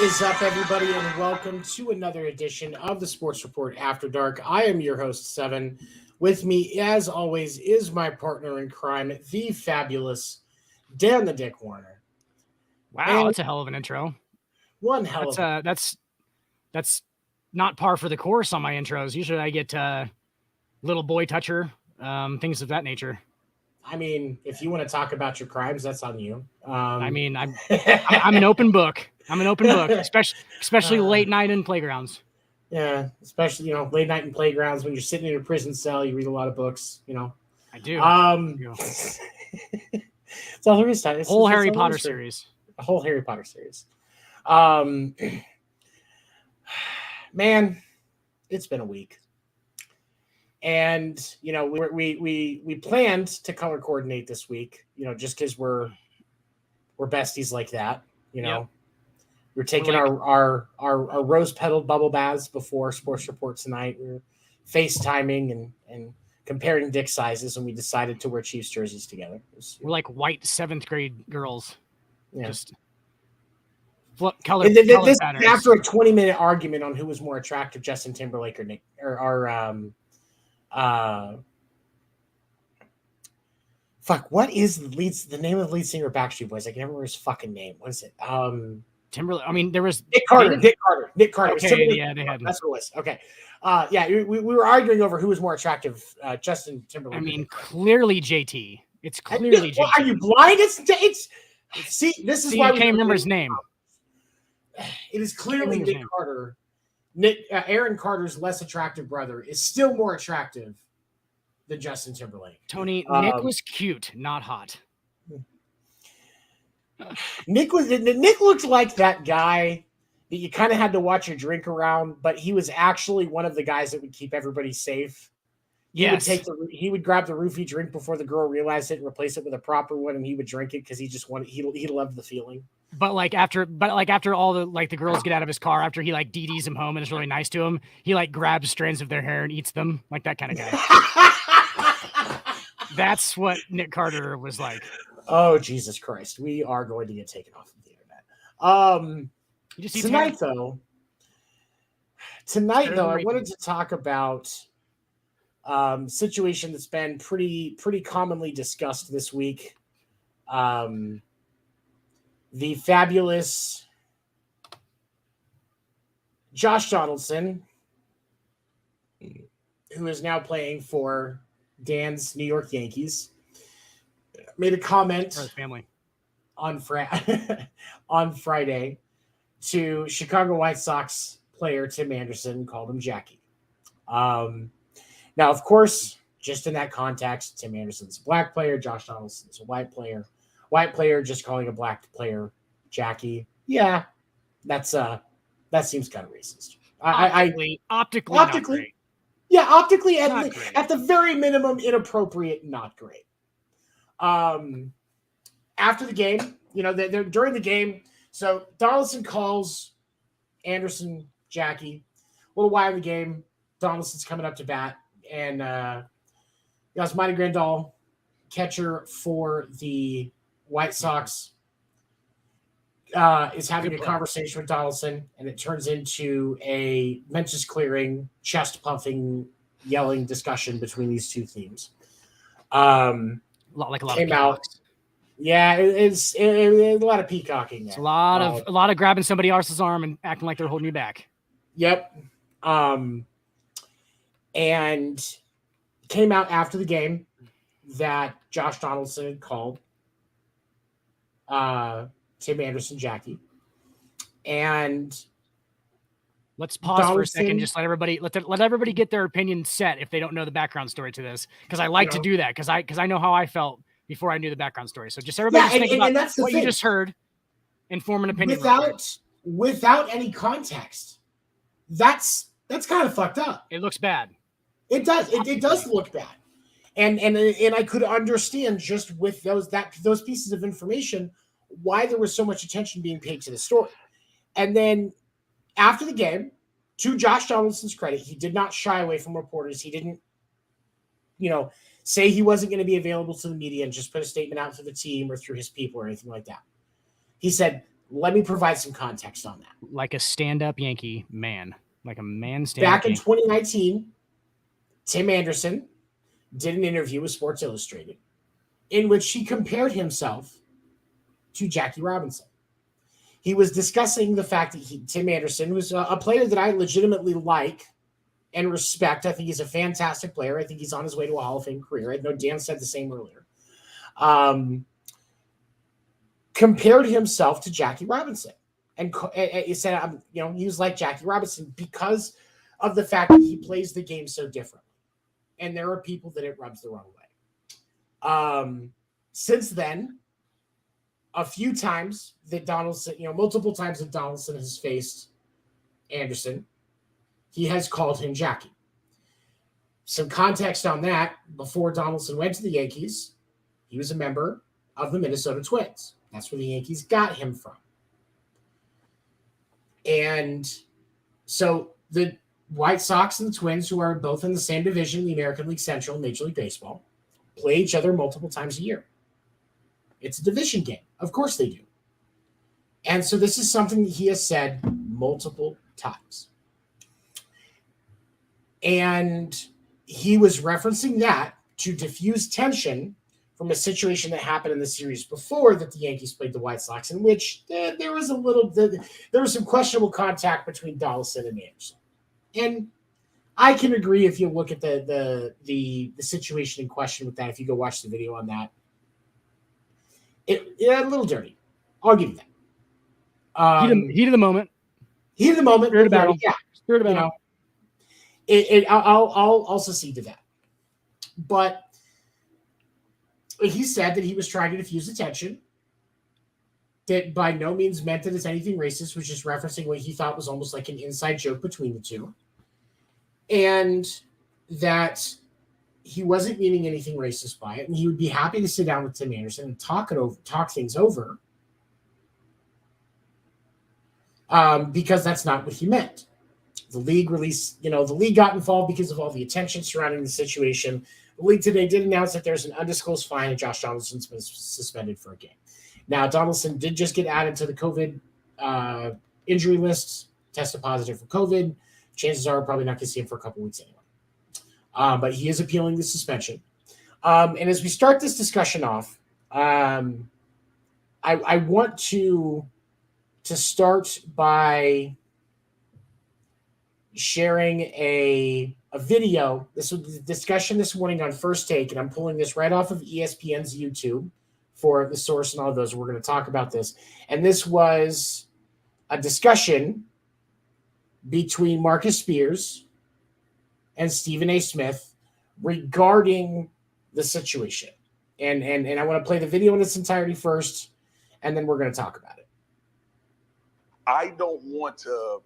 is up, everybody, and welcome to another edition of the Sports Report After Dark. I am your host, Seven. With me, as always, is my partner in crime, the fabulous Dan the Dick Werner. Wow, And that's a hell of an intro. one hell of That's not par for the course on my intros. Usually I get little boy toucher, things of that nature. I mean, if you want to talk about your crimes, that's on you. I'm an open book. I'm an open book, especially late night in playgrounds. Yeah, especially late night in playgrounds when you're sitting in a prison cell, you read a lot of books. I do. It's all there is to it. Whole Harry Potter series. A whole Harry Potter series. Man, it's been a week, and we planned to color coordinate this week. Just because we're besties like that. Yep. We're taking our rose petaled bubble baths before Sports Report tonight. We're FaceTiming and comparing dick sizes, and we decided to wear Chiefs jerseys together. We're like white 7th grade girls. Yeah. Just color this patterns. after a 20-minute argument on who was more attractive, Justin Timberlake or Nick what is the name of the lead singer of Backstreet Boys? I can never remember his fucking name. What is it? Timberlake. I mean, there was Nick Carter. Okay, yeah, they had. That's what it was. Okay. We were arguing over who was more attractive, Justin Timberlake. I mean, clearly JT. It's clearly JT. Are you blind? It's see. This is why you can't remember his name. It is clearly Nick Carter. Aaron Carter's less attractive brother is still more attractive than Justin Timberlake. Tony, Nick was cute, not hot. Nick looked like that guy that you kind of had to watch your drink around, but he was actually one of the guys that would keep everybody safe. He would grab the roofie drink before the girl realized it and replace it with a proper one, and he would drink it because he loved the feeling. But after all the girls get out of his car, after he DDs him home and is really nice to him, he grabs strands of their hair and eats them, like that kind of guy. That's what Nick Carter was like. Oh, Jesus Christ. We are going to get taken off of the internet. Tonight, though, I wanted to talk about situation that's been pretty commonly discussed this week. The fabulous Josh Donaldson, who is now playing for Dan's New York Yankees, made a comment on Friday to Chicago White Sox player Tim Anderson, called him Jackie. Now, of course, just in that context, Tim Anderson's a black player, Josh Donaldson's a white player. White player just calling a black player Jackie. Yeah, that seems kind of racist. Optically, not great. Yeah, optically, at the very minimum, inappropriate, not great. After the game, they're during the game, so Donaldson calls Anderson Jackie. A little while in the game, Donaldson's coming up to bat, and Yasmani Grandal, catcher for the White Sox, is having a conversation with Donaldson, and it turns into a mentions clearing, chest puffing, yelling discussion between these two teams. A lot came out. Yeah, it's a lot of peacocking. It's a lot of grabbing somebody else's arm and acting like they're holding you back. Yep. And came out after the game that Josh Donaldson had called Tim Anderson Jackie. And let's pause for a second. Just let everybody get their opinion set if they don't know the background story to this, because I like to do that because I know how I felt before I knew the background story. So just everybody think about what you just heard and form an opinion without any context. That's kind of fucked up. It looks bad. It does. It does look bad. And I could understand just with those pieces of information why there was so much attention being paid to the story. And then after the game, to Josh Donaldson's credit, he did not shy away from reporters. He didn't, say he wasn't going to be available to the media and just put a statement out to the team or through his people or anything like that. He said, Let me provide some context on that. Like a stand-up Yankee man. Like a man stand-up Back in 2019, Tim Anderson did an interview with Sports Illustrated in which he compared himself to Jackie Robinson. He was discussing the fact that Tim Anderson was a player that I legitimately like and respect. I think he's a fantastic player. I think he's on his way to a Hall of Fame career. I know Dan said the same earlier. Compared himself to Jackie Robinson. And he said, he was like Jackie Robinson because of the fact that he plays the game so differently. And there are people that it rubs the wrong way. Since then, a few times that Donaldson, multiple times that Donaldson has faced Anderson, he has called him Jackie. Some context on that: before Donaldson went to the Yankees, he was a member of the Minnesota Twins. That's where the Yankees got him from. And so the White Sox and the Twins, who are both in the same division, the American League Central, Major League Baseball, play each other multiple times a year. It's a division game. Of course they do. And so this is something that he has said multiple times. And he was referencing that to diffuse tension from a situation that happened in the series before that the Yankees played the White Sox, in which there was some questionable contact between Donaldson and Anderson. And I can agree if you look at the situation in question with that, if you go watch the video on that. It a little dirty. I'll give you that. Heat of the moment. Heat of the moment. Spirit of battle. Yeah. Spirit of battle. I'll secede to that. But he said that he was trying to diffuse attention. That by no means meant that it's anything racist, was just referencing what he thought was almost like an inside joke between the two. And that he wasn't meaning anything racist by it, and he would be happy to sit down with Tim Anderson and talk things over, because that's not what he meant. The league got involved because of all the attention surrounding the situation. The league today did announce that there's an undisclosed fine, and Josh Donaldson's been suspended for a game. Now, Donaldson did just get added to the COVID injury list, tested positive for COVID. Chances are we're probably not going to see him for a couple weeks anyway. But he is appealing the suspension. And as we start this discussion off, I want to start by sharing a video. This was the discussion this morning on First Take, and I'm pulling this right off of ESPN's YouTube for the source and all of those. We're going to talk about this. And this was a discussion between Marcus Spears and Stephen A. Smith regarding the situation. And I want to play the video in its entirety first, and then we're going to talk about it. I don't want to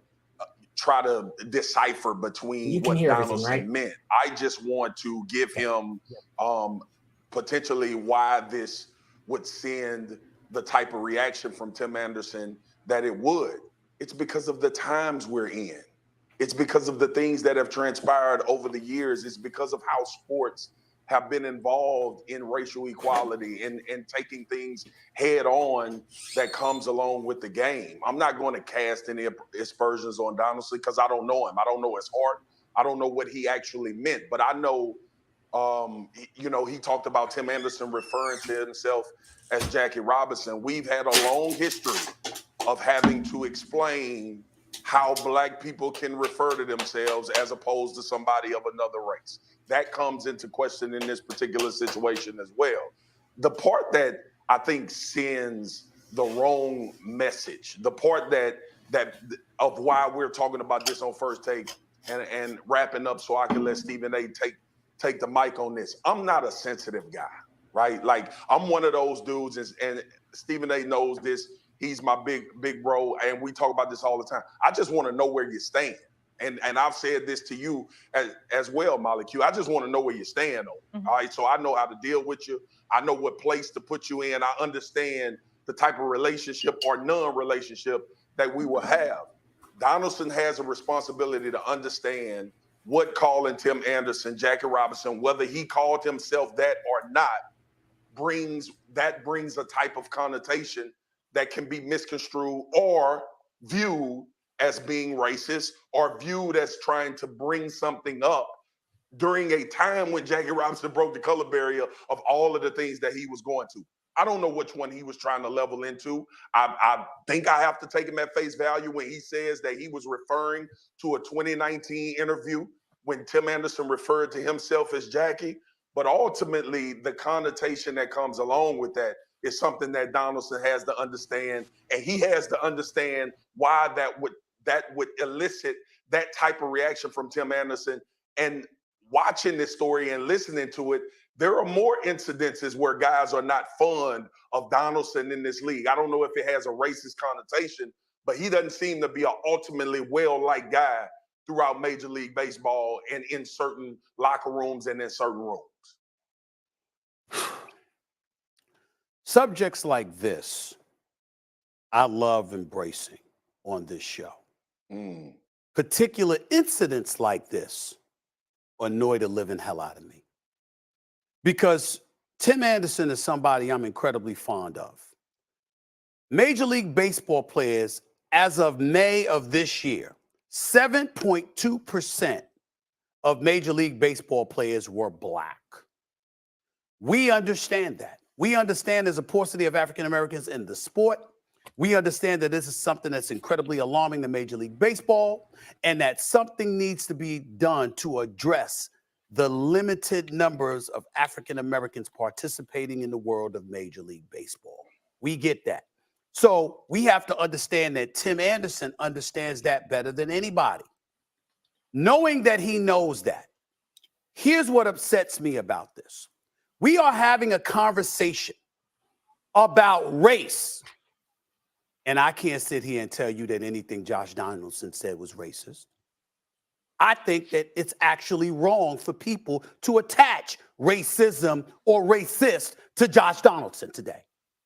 try to decipher between what Donaldson right? meant. I just want to give him potentially why this would send the type of reaction from Tim Anderson that it would. It's because of the times we're in. It's because of the things that have transpired over the years. It's because of how sports have been involved in racial equality and taking things head on that comes along with the game. I'm not going to cast any aspersions on Donaldson because I don't know him. I don't know his heart. I don't know what he actually meant. But I know, he talked about Tim Anderson referring to himself as Jackie Robinson. We've had a long history of having to explain how Black people can refer to themselves as opposed to somebody of another race. That comes into question in this particular situation as well. The part that I think sends the wrong message, the part that of why we're talking about this on First Take and wrapping up so I can let Stephen A. take the mic on this. I'm not a sensitive guy, right? Like, I'm one of those dudes, and Stephen A. knows this. He's my big bro, and we talk about this all the time. I just want to know where you stand. And I've said this to you as well, Molly Q. I just want to know where you stand on. All right. So I know how to deal with you. I know what place to put you in. I understand the type of relationship or non-relationship that we will have. Donaldson has a responsibility to understand what calling Tim Anderson, Jackie Robinson, whether he called himself that or not, brings a type of connotation that can be misconstrued or viewed as being racist or viewed as trying to bring something up during a time when Jackie Robinson broke the color barrier of all of the things that he was going to. I don't know which one he was trying to level into. I think I have to take him at face value when he says that he was referring to a 2019 interview when Tim Anderson referred to himself as Jackie. But ultimately, the connotation that comes along with that is something that Donaldson has to understand, and he has to understand why that would elicit that type of reaction from Tim Anderson. And watching this story and listening to it, there are more incidences where guys are not fond of Donaldson in this league. I don't know if it has a racist connotation, but he doesn't seem to be an ultimately well-liked guy throughout Major League Baseball and in certain locker rooms and in certain rooms. Subjects like this, I love embracing on this show. Particular incidents like this annoy the living hell out of me. Because Tim Anderson is somebody I'm incredibly fond of. Major League Baseball players, as of May of this year, 7.2% of Major League Baseball players were black. We understand that. We understand there's a paucity of African Americans in the sport. We understand that this is something that's incredibly alarming to Major League Baseball and that something needs to be done to address the limited numbers of African Americans participating in the world of Major League Baseball. We get that. So we have to understand that Tim Anderson understands that better than anybody. Knowing that he knows that, here's what upsets me about this. We are having a conversation about race, and I can't sit here and tell you that anything Josh Donaldson said was racist. I think that it's actually wrong for people to attach racism or racist to Josh Donaldson today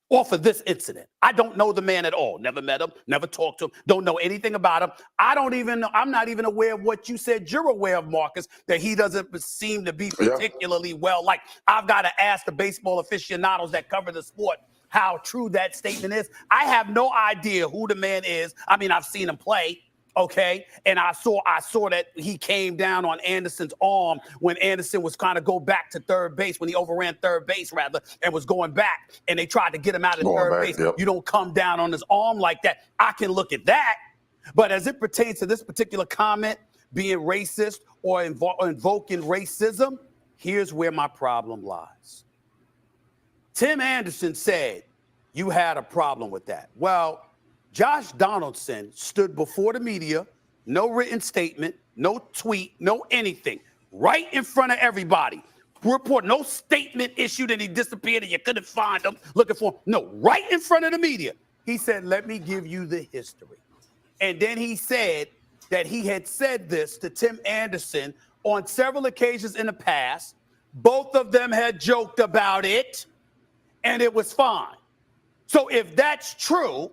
or for this incident. I don't know the man at all. Never met him, never talked to him, don't know anything about him. I don't even know, I'm not even aware of what you said you're aware of, Marcus, that he doesn't seem to be particularly well. Like, I've got to ask the baseball aficionados that cover the sport how true that statement is. I have no idea who the man is. I mean, I've seen him play. Okay, and I saw that he came down on Anderson's arm when Anderson was kind of go back to third base, when he overran third base rather, and was going back, and they tried to get him out of third base. Yep. You don't come down on his arm like that. I can look at that, but as it pertains to this particular comment being racist or invoking racism, here's where my problem lies. Tim Anderson said you had a problem with that. Well, Josh Donaldson stood before the media, no written statement, no tweet, no anything, right in front of everybody. Report, no statement issued and he disappeared and you couldn't find him looking for him. No, right in front of the media. He said, let me give you the history. And then he said that he had said this to Tim Anderson on several occasions in the past. Both of them had joked about it and it was fine. So if that's true,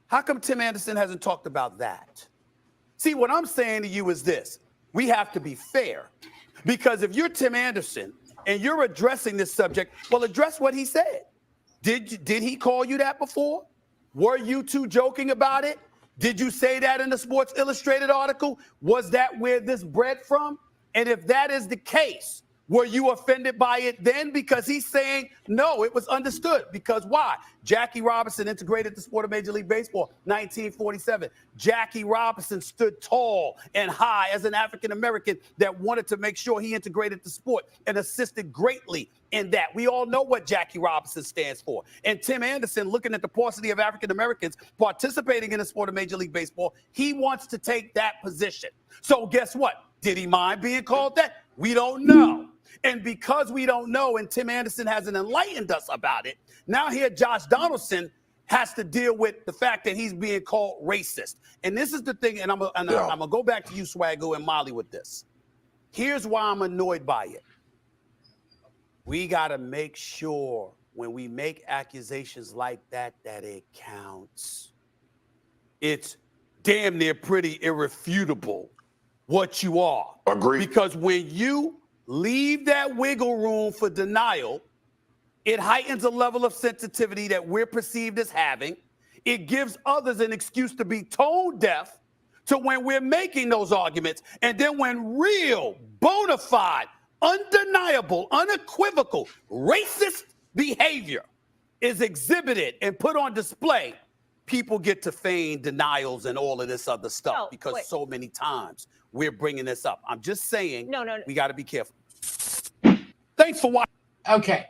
how come Tim Anderson hasn't talked about that? See, what I'm saying to you is this. We have to be fair. Because if you're Tim Anderson and you're addressing this subject, well, address what he said. Did he call you that before? Were you two joking about it? Did you say that in the Sports Illustrated article? Was that where this bred from? And if that is the case, were you offended by it then? Because he's saying, no, it was understood. Because why? Jackie Robinson integrated the sport of Major League Baseball, 1947. Jackie Robinson stood tall and high as an African-American that wanted to make sure he integrated the sport and assisted greatly in that. We all know what Jackie Robinson stands for. And Tim Anderson, looking at the paucity of African-Americans participating in the sport of Major League Baseball, he wants to take that position. So guess what? Did he mind being called that? We don't know. And because we don't know, and Tim Anderson hasn't enlightened us about it, now here Josh Donaldson has to deal with the fact that he's being called racist. And this is the thing, and I'm gonna go back to you, Swaggo and Molly, with this. Here's why I'm annoyed by it. We gotta make sure when we make accusations like that, that it counts. It's damn near pretty irrefutable what you are. Agree. Because when you leave that wiggle room for denial, it heightens a level of sensitivity that we're perceived as having. It gives others an excuse to be tone deaf to when we're making those arguments. And then when real, bona fide, undeniable, unequivocal, racist behavior is exhibited and put on display, people get to feign denials and all of this other stuff because so many times we're bringing this up. I'm just saying, we got to be careful. Thanks for watching. Okay.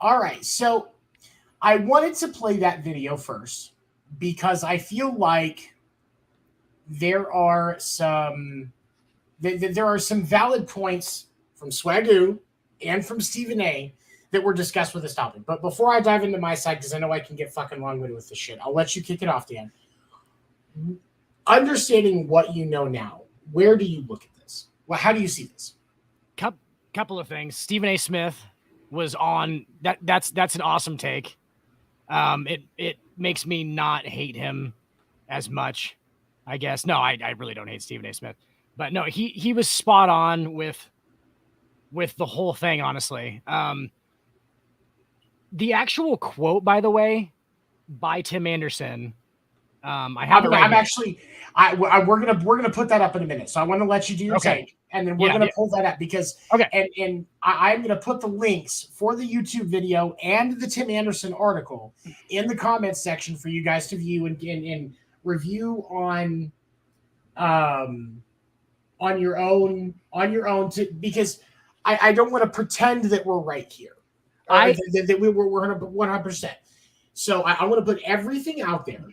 All right. So I wanted to play that video first because I feel like there are some valid points from Swagoo and from Stephen A that were discussed with this topic. But before I dive into my side, because I know I can get fucking long-winded with this shit, I'll let you kick it off, Dan. Understanding what you know now, where do you look at this? Well, how do you see this? Couple of things. Stephen A. Smith was on that. That's an awesome take. It makes me not hate him as much, I guess. No, I really don't hate Stephen A. Smith, but no, he was spot on with the whole thing. Honestly, the actual quote, by the way, by Tim Anderson. I have it right. We're gonna put that up in a minute. So I want to let you do your take, and then we're gonna pull that up because and I'm gonna put the links for the YouTube video and the Tim Anderson article in the comments section for you guys to view and review on your own because I don't want to pretend that we're right here. That we're 100%. So I want to put everything out there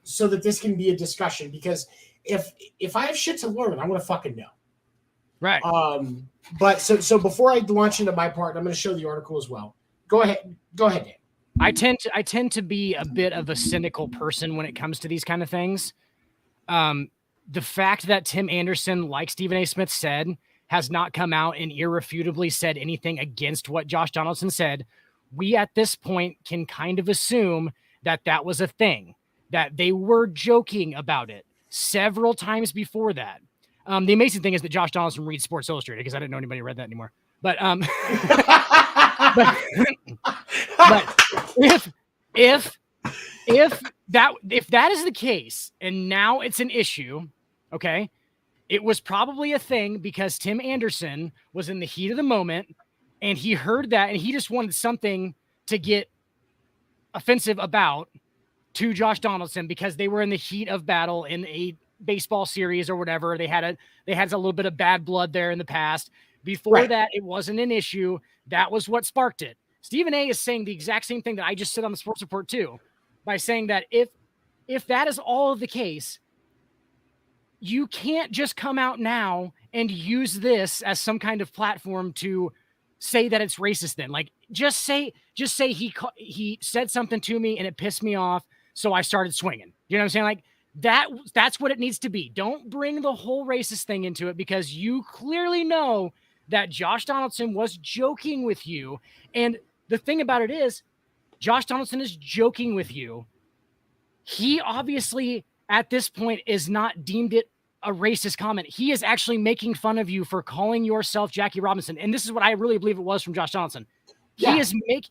so that this can be a discussion, because if I have shit to learn, I want to fucking know. Right. But so before I launch into my part, I'm going to show the article as well. Go ahead, Dan. I tend to be a bit of a cynical person when it comes to these kind of things. The fact that Tim Anderson, like Stephen A. Smith said, has not come out and irrefutably said anything against what Josh Donaldson said, we at this point can kind of assume that was a thing, that they were joking about it several times before that. The amazing thing is that Josh Donaldson reads Sports Illustrated, because I didn't know anybody read that anymore. But but if that is the case, and now it's an issue, okay, it was probably a thing because Tim Anderson was in the heat of the moment and he heard that and he just wanted something to get offensive about to Josh Donaldson because they were in the heat of battle in a baseball series or whatever. They had a little bit of bad blood there in the past. Before that, it wasn't an issue. That was what sparked it. Stephen A. is saying the exact same thing that I just said on the Sports Report too, by saying that if that is all of the case, you can't just come out now and use this as some kind of platform to say that it's racist. Then, like, just say he said something to me and it pissed me off, so I started swinging. You know what I'm saying? Like that's what it needs to be. Don't bring the whole racist thing into it, because you clearly know that Josh Donaldson was joking with you. And the thing about it is, Josh Donaldson is joking with you. He obviously at this point is not deemed it a racist comment. He is actually making fun of you for calling yourself Jackie Robinson. And this is what I really believe it was from Josh Donaldson. Yeah.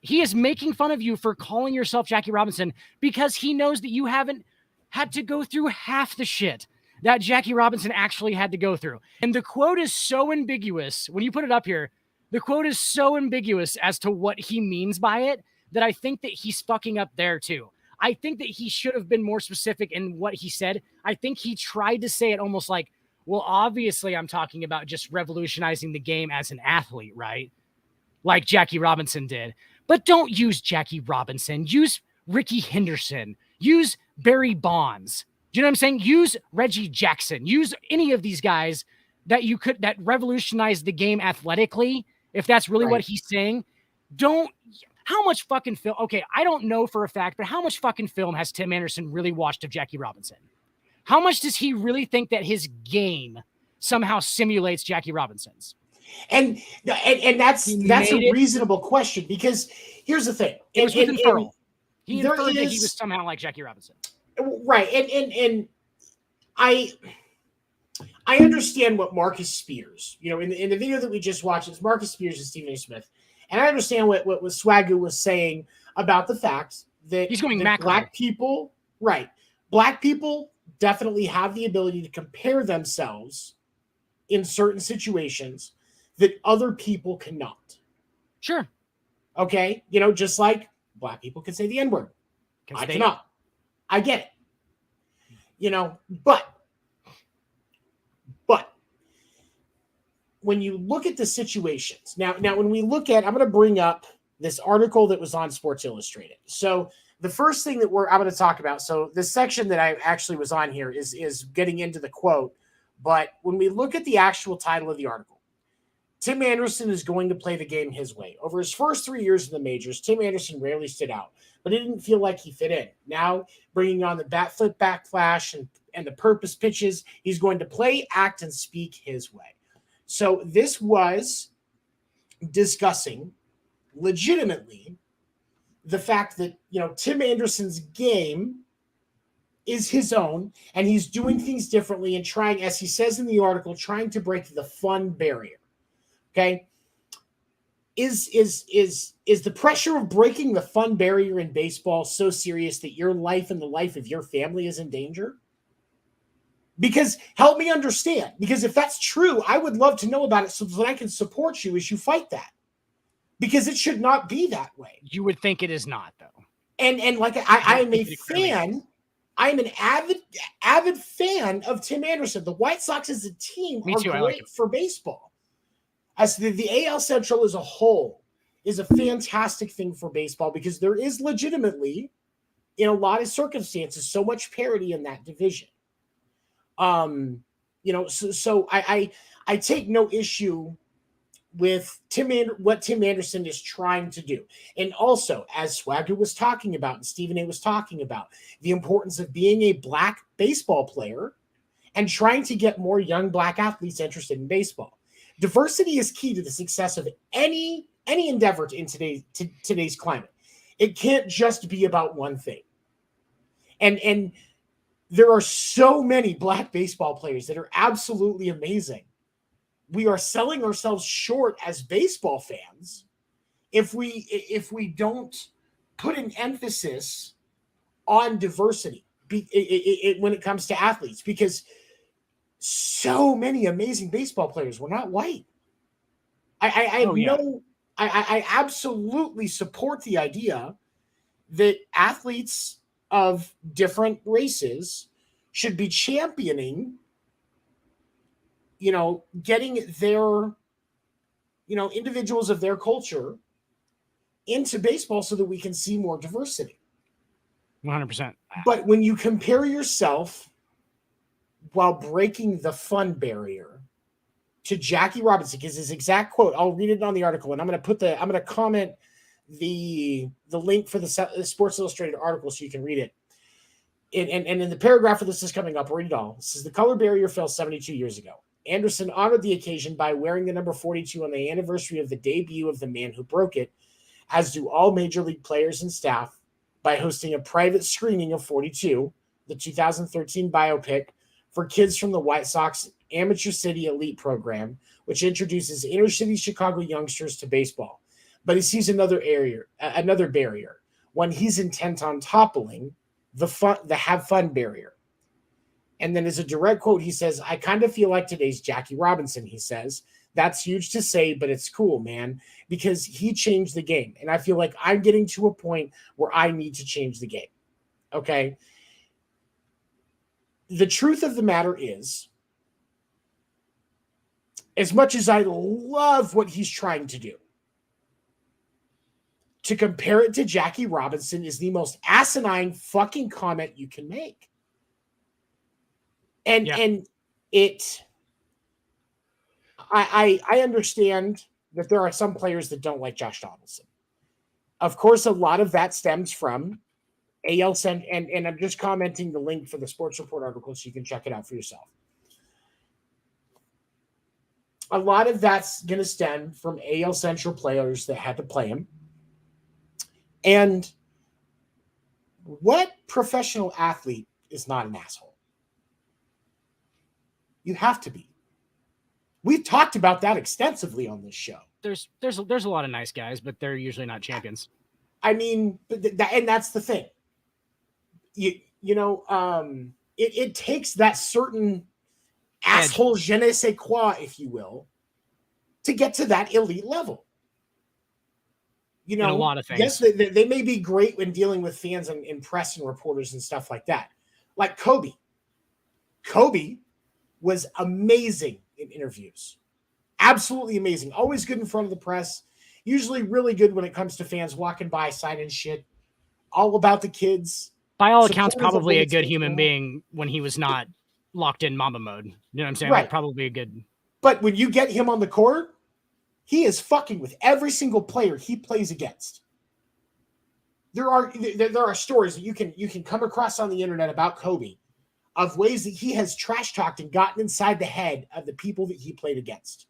He is making fun of you for calling yourself Jackie Robinson because he knows that you haven't had to go through half the shit that Jackie Robinson actually had to go through. And the quote is so ambiguous. When you put it up here, the quote is so ambiguous as to what he means by it that I think that he's fucking up there too. I think that he should have been more specific in what he said. I think he tried to say it almost like, well, obviously I'm talking about just revolutionizing the game as an athlete, right? Like Jackie Robinson did. But don't use Jackie Robinson. Use Ricky Henderson. Use Barry Bonds. Do you know what I'm saying? Use Reggie Jackson. Use any of these guys that revolutionized the game athletically, if that's really what he's saying. How much fucking film? Okay, I don't know for a fact, but how much fucking film has Tim Anderson really watched of Jackie Robinson? How much does he really think that his game somehow simulates Jackie Robinson's? And that's a reasonable question, because here's the thing. It was with inferral. He inferred that he was somehow like Jackie Robinson. Right. And I understand what Marcus Spears, in the video that we just watched, it's Marcus Spears and Stephen A. Smith. And I understand what Swagoo was saying about the fact that he's going Black people Right. Black people definitely have the ability to compare themselves in certain situations that other people cannot. Sure. Okay. Just like black people can say the N-word. I cannot. I get it. But when you look at the situations, now when we look at, I'm going to bring up this article that was on Sports Illustrated. So the first thing that I'm going to talk about, so the section that I actually was on here is getting into the quote. But when we look at the actual title of the article, Tim Anderson is going to play the game his way. Over his first 3 years in the majors, Tim Anderson rarely stood out, but it didn't feel like he fit in. Now, bringing on the bat flip backflash and the purpose pitches, he's going to play, act, and speak his way. So this was discussing legitimately the fact that, Tim Anderson's game is his own, and he's doing things differently and trying, as he says in the article, trying to break the fun barrier. Okay. Is the pressure of breaking the fun barrier in baseball so serious that your life and the life of your family is in danger? Because help me understand, because if that's true, I would love to know about it so that I can support you as you fight that, because it should not be that way. You would think it is not, though. And like I am a fan. I am an avid fan of Tim Anderson. The White Sox as a team are great for baseball. As the AL Central as a whole is a fantastic thing for baseball, because there is legitimately, in a lot of circumstances, so much parity in that division. So I take no issue with what Tim Anderson is trying to do. And also, as Swagger was talking about and Stephen A was talking about, the importance of being a black baseball player and trying to get more young black athletes interested in baseball. Diversity is key to the success of any endeavor in today's climate. It can't just be about one thing. And there are so many black baseball players that are absolutely amazing. We are selling ourselves short as baseball fans if we don't put an emphasis on diversity when it comes to athletes, because so many amazing baseball players were not white. I absolutely support the idea that athletes of different races should be championing, getting their, individuals of their culture into baseball so that we can see more diversity. 100%. But when you compare yourself while breaking the fun barrier to Jackie Robinson, because his exact quote, I'll read it on the article, and I'm going to comment the link for the Sports Illustrated article so you can read it. And in the paragraph of this is coming up, I'll read it all. It says, the color barrier fell 72 years ago. Anderson honored the occasion by wearing the number 42 on the anniversary of the debut of the man who broke it, as do all major league players and staff, by hosting a private screening of 42, the 2013 biopic for kids from the White Sox Amateur City Elite program, which introduces inner city Chicago youngsters to baseball. But he sees another barrier, one he's intent on toppling, the have fun barrier. And then as a direct quote, he says, I kind of feel like today's Jackie Robinson, he says. That's huge to say, but it's cool, man, because he changed the game. And I feel like I'm getting to a point where I need to change the game. Okay. The truth of the matter is, as much as I love what he's trying to do, to compare it to Jackie Robinson is the most asinine fucking comment you can make. And I understand that there are some players that don't like Josh Donaldson. Of course, a lot of that stems from AL Central, and I'm just commenting the link for the Sports Report article so you can check it out for yourself. A lot of that's going to stem from AL Central players that had to play him. And what professional athlete is not an asshole? You have to be. We've talked about that extensively on this show. There's a lot of nice guys, but they're usually not champions. I mean, and that's the thing. it takes that certain asshole je ne sais quoi, if you will, to get to that elite level. In a lot of things. Yes, they may be great when dealing with fans and press and reporters and stuff like that. Like Kobe. Kobe was amazing in interviews. Absolutely amazing. Always good in front of the press. Usually really good when it comes to fans walking by, signing shit. All about the kids. By all accounts, probably a good human being when he was not locked in Mamba mode. You know what I'm saying? Right. Like, probably a good. But when you get him on the court, he is fucking with every single player he plays against. There are stories that you can come across on the internet about Kobe of ways that he has trash talked and gotten inside the head of the people that he played against.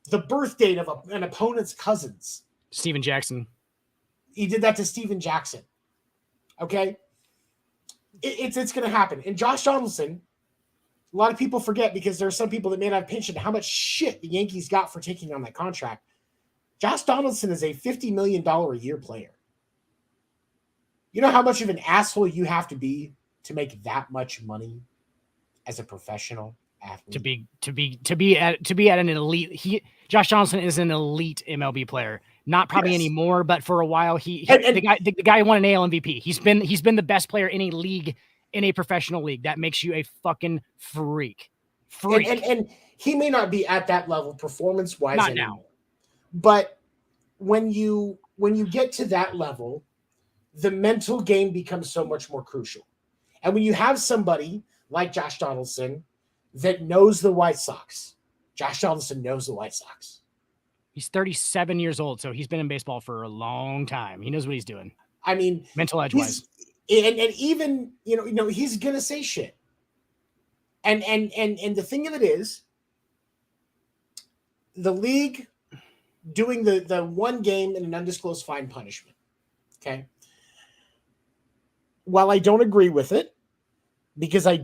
The birth date of an opponent's cousins. Steven Jackson. He did that to Steven Jackson. Okay? It's going to happen. And Josh Donaldson, a lot of people forget because there are some people that may not have pensioned how much shit the Yankees got for taking on that contract. Josh Donaldson is a $50 million a year player. You know how much of an asshole you have to be to make that much money as a professional athlete? To be at an elite. Josh Donaldson is an elite MLB player. Not probably anymore, but for a while the guy won an AL MVP. He's been the best player in a league, in a professional league. That makes you a fucking freak. And he may not be at that level performance-wise not anymore. now. But when you get to that level, the mental game becomes so much more crucial. And when you have somebody like Josh Donaldson that knows the White Sox, Josh Donaldson knows the White Sox. He's 37 years old, so he's been in baseball for a long time. He knows what he's doing. I mean, mental edge wise. And even, he's going to say shit. And the thing of it is, the league doing the one game and an undisclosed fine punishment. Okay. While I don't agree with it, because I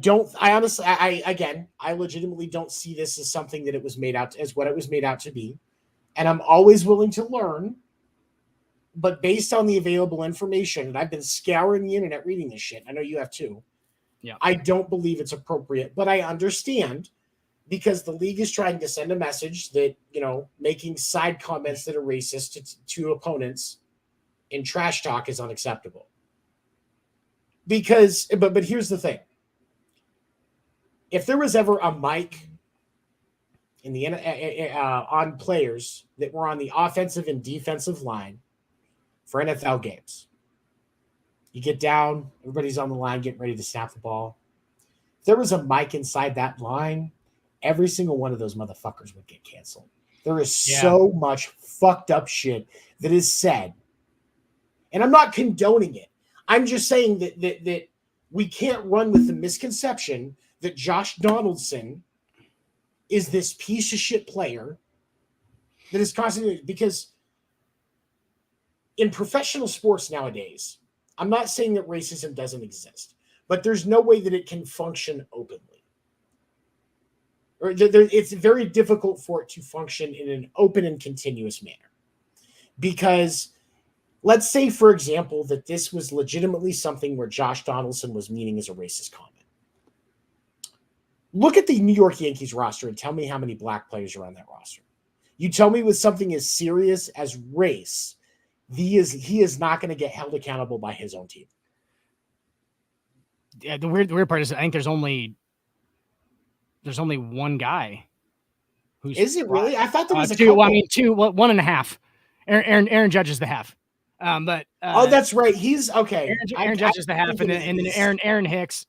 legitimately don't see this as something that it was made out as what it was made out to be. And I'm always willing to learn, but based on the available information, and I've been scouring the internet reading this shit. I know you have too. Yeah. I don't believe it's appropriate, but I understand because the league is trying to send a message that, making side comments that are racist to opponents in trash talk is unacceptable. Because, but here's the thing. If there was ever a mic in the on players that were on the offensive and defensive line for NFL games, you get down, everybody's on the line getting ready to snap the ball. If there was a mic inside that line, every single one of those motherfuckers would get canceled. There is so much fucked up shit that is said. And I'm not condoning it. I'm just saying that we can't run with the misconception that Josh Donaldson is this piece of shit player that is constantly, because in professional sports nowadays, I'm not saying that racism doesn't exist, but there's no way that it can function openly. Or it's very difficult for it to function in an open and continuous manner. Because let's say, for example, that this was legitimately something where Josh Donaldson was meaning as a racist comment. Look at the New York Yankees roster and tell me how many black players are on that roster. You tell me with something as serious as race, he is not going to get held accountable by his own team. Yeah, the weird part is I think there's only one guy. Is it really? I thought there was two. Well, I mean, two. Well, 1.5. Aaron Judge is the half. That's right. He's okay. Aaron Judge is the half, and then Aaron Hicks,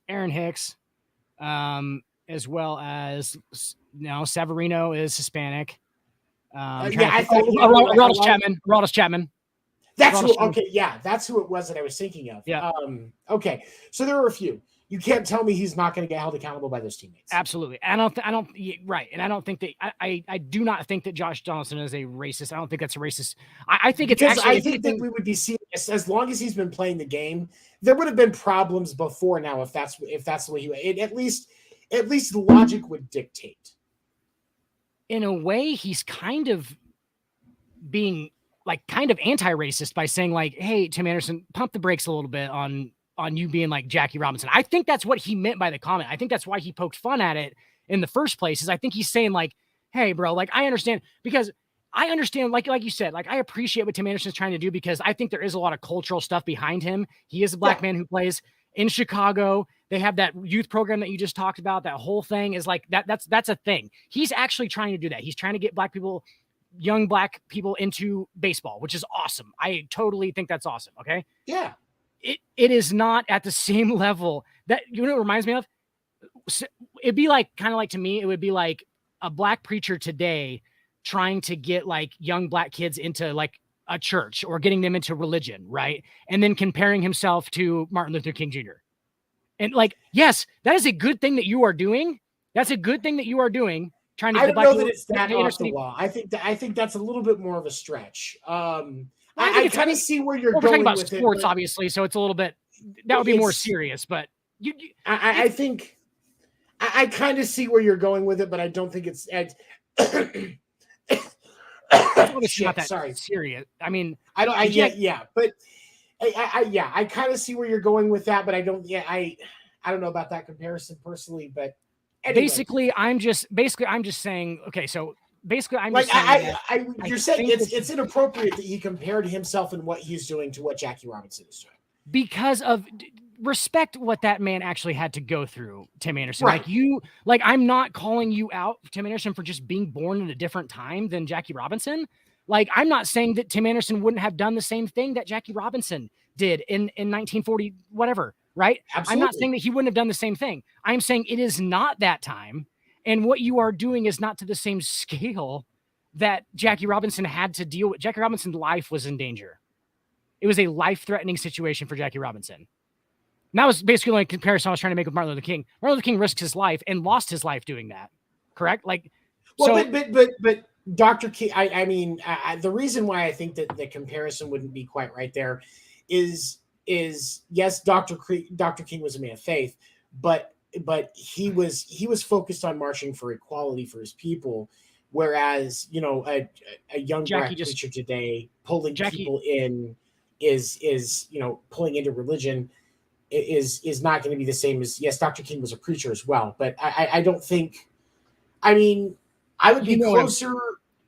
as well as Severino is Hispanic. Aroldis Chapman. That's who. Okay, yeah, that's who it was that I was thinking of. Yeah. Okay, so there are a few. You can't tell me he's not going to get held accountable by those teammates. Absolutely. Right. And I don't think that I do not think that Josh Donaldson is a racist. I don't think that's a racist. I think it's because actually, I think that we would be seeing this as long as he's been playing the game. There would have been problems before now if that's the way he at least the logic would dictate. In a way, he's kind of being kind of anti-racist by saying like, hey, Tim Anderson, pump the brakes a little bit on on you being like Jackie Robinson. I think that's what he meant by the comment. I think that's why he poked fun at it in the first place, is I think he's saying like, hey, bro, like I understand, because I understand, like you said, like I appreciate what Tim Anderson's trying to do, because I think there is a lot of cultural stuff behind him. He is a black man who plays in Chicago. They have that youth program that you just talked about. That whole thing is like that's a thing. He's actually trying to do that. He's trying to get young black people into baseball, which is awesome. I totally think that's awesome. Okay. Yeah. It is not at the same level that, you know what it reminds me of? It'd be like, kind of like, to me, it would be like a black preacher today trying to get like young black kids into like a church or getting them into religion, right? And then comparing himself to Martin Luther King Jr. And like, yes, that is a good thing that you are doing. That's a good thing that you are doing. Trying to. I don't know that it's that off the wall. I think that's a little bit more of a stretch. I kind of see where you're going. We're talking about with sports, obviously, so it's a little bit. That would be more serious, but I think I kind of see where you're going with it, but I don't think it's. Not that serious. I mean, I don't. But I kind of see where you're going with that, but I don't. Yeah, I don't know about that comparison personally, but anyway. Basically, I'm just saying. Okay, so basically, I'm like, you're saying it's inappropriate that he compared himself and what he's doing to what Jackie Robinson is doing because of. Respect what that man actually had to go through, Tim Anderson. Right. I'm not calling you out, Tim Anderson, for just being born in a different time than Jackie Robinson. Like, I'm not saying that Tim Anderson wouldn't have done the same thing that Jackie Robinson did in 1940, whatever, right? Absolutely. I'm not saying that he wouldn't have done the same thing. I'm saying it is not that time. And what you are doing is not to the same scale that Jackie Robinson had to deal with. Jackie Robinson's life was in danger. It was a life-threatening situation for Jackie Robinson. And that was basically like a comparison I was trying to make with Martin Luther King. Martin Luther King risked his life and lost his life doing that. Correct? Like, well, but Dr. King, I mean, the reason why I think that the comparison wouldn't be quite right there is yes, Dr. King was a man of faith, but he was focused on marching for equality for his people, whereas a young black preacher today pulling people in is pulling into religion is not going to be the same as, yes, Dr. King was a preacher as well, but I don't think, I mean, I would be closer.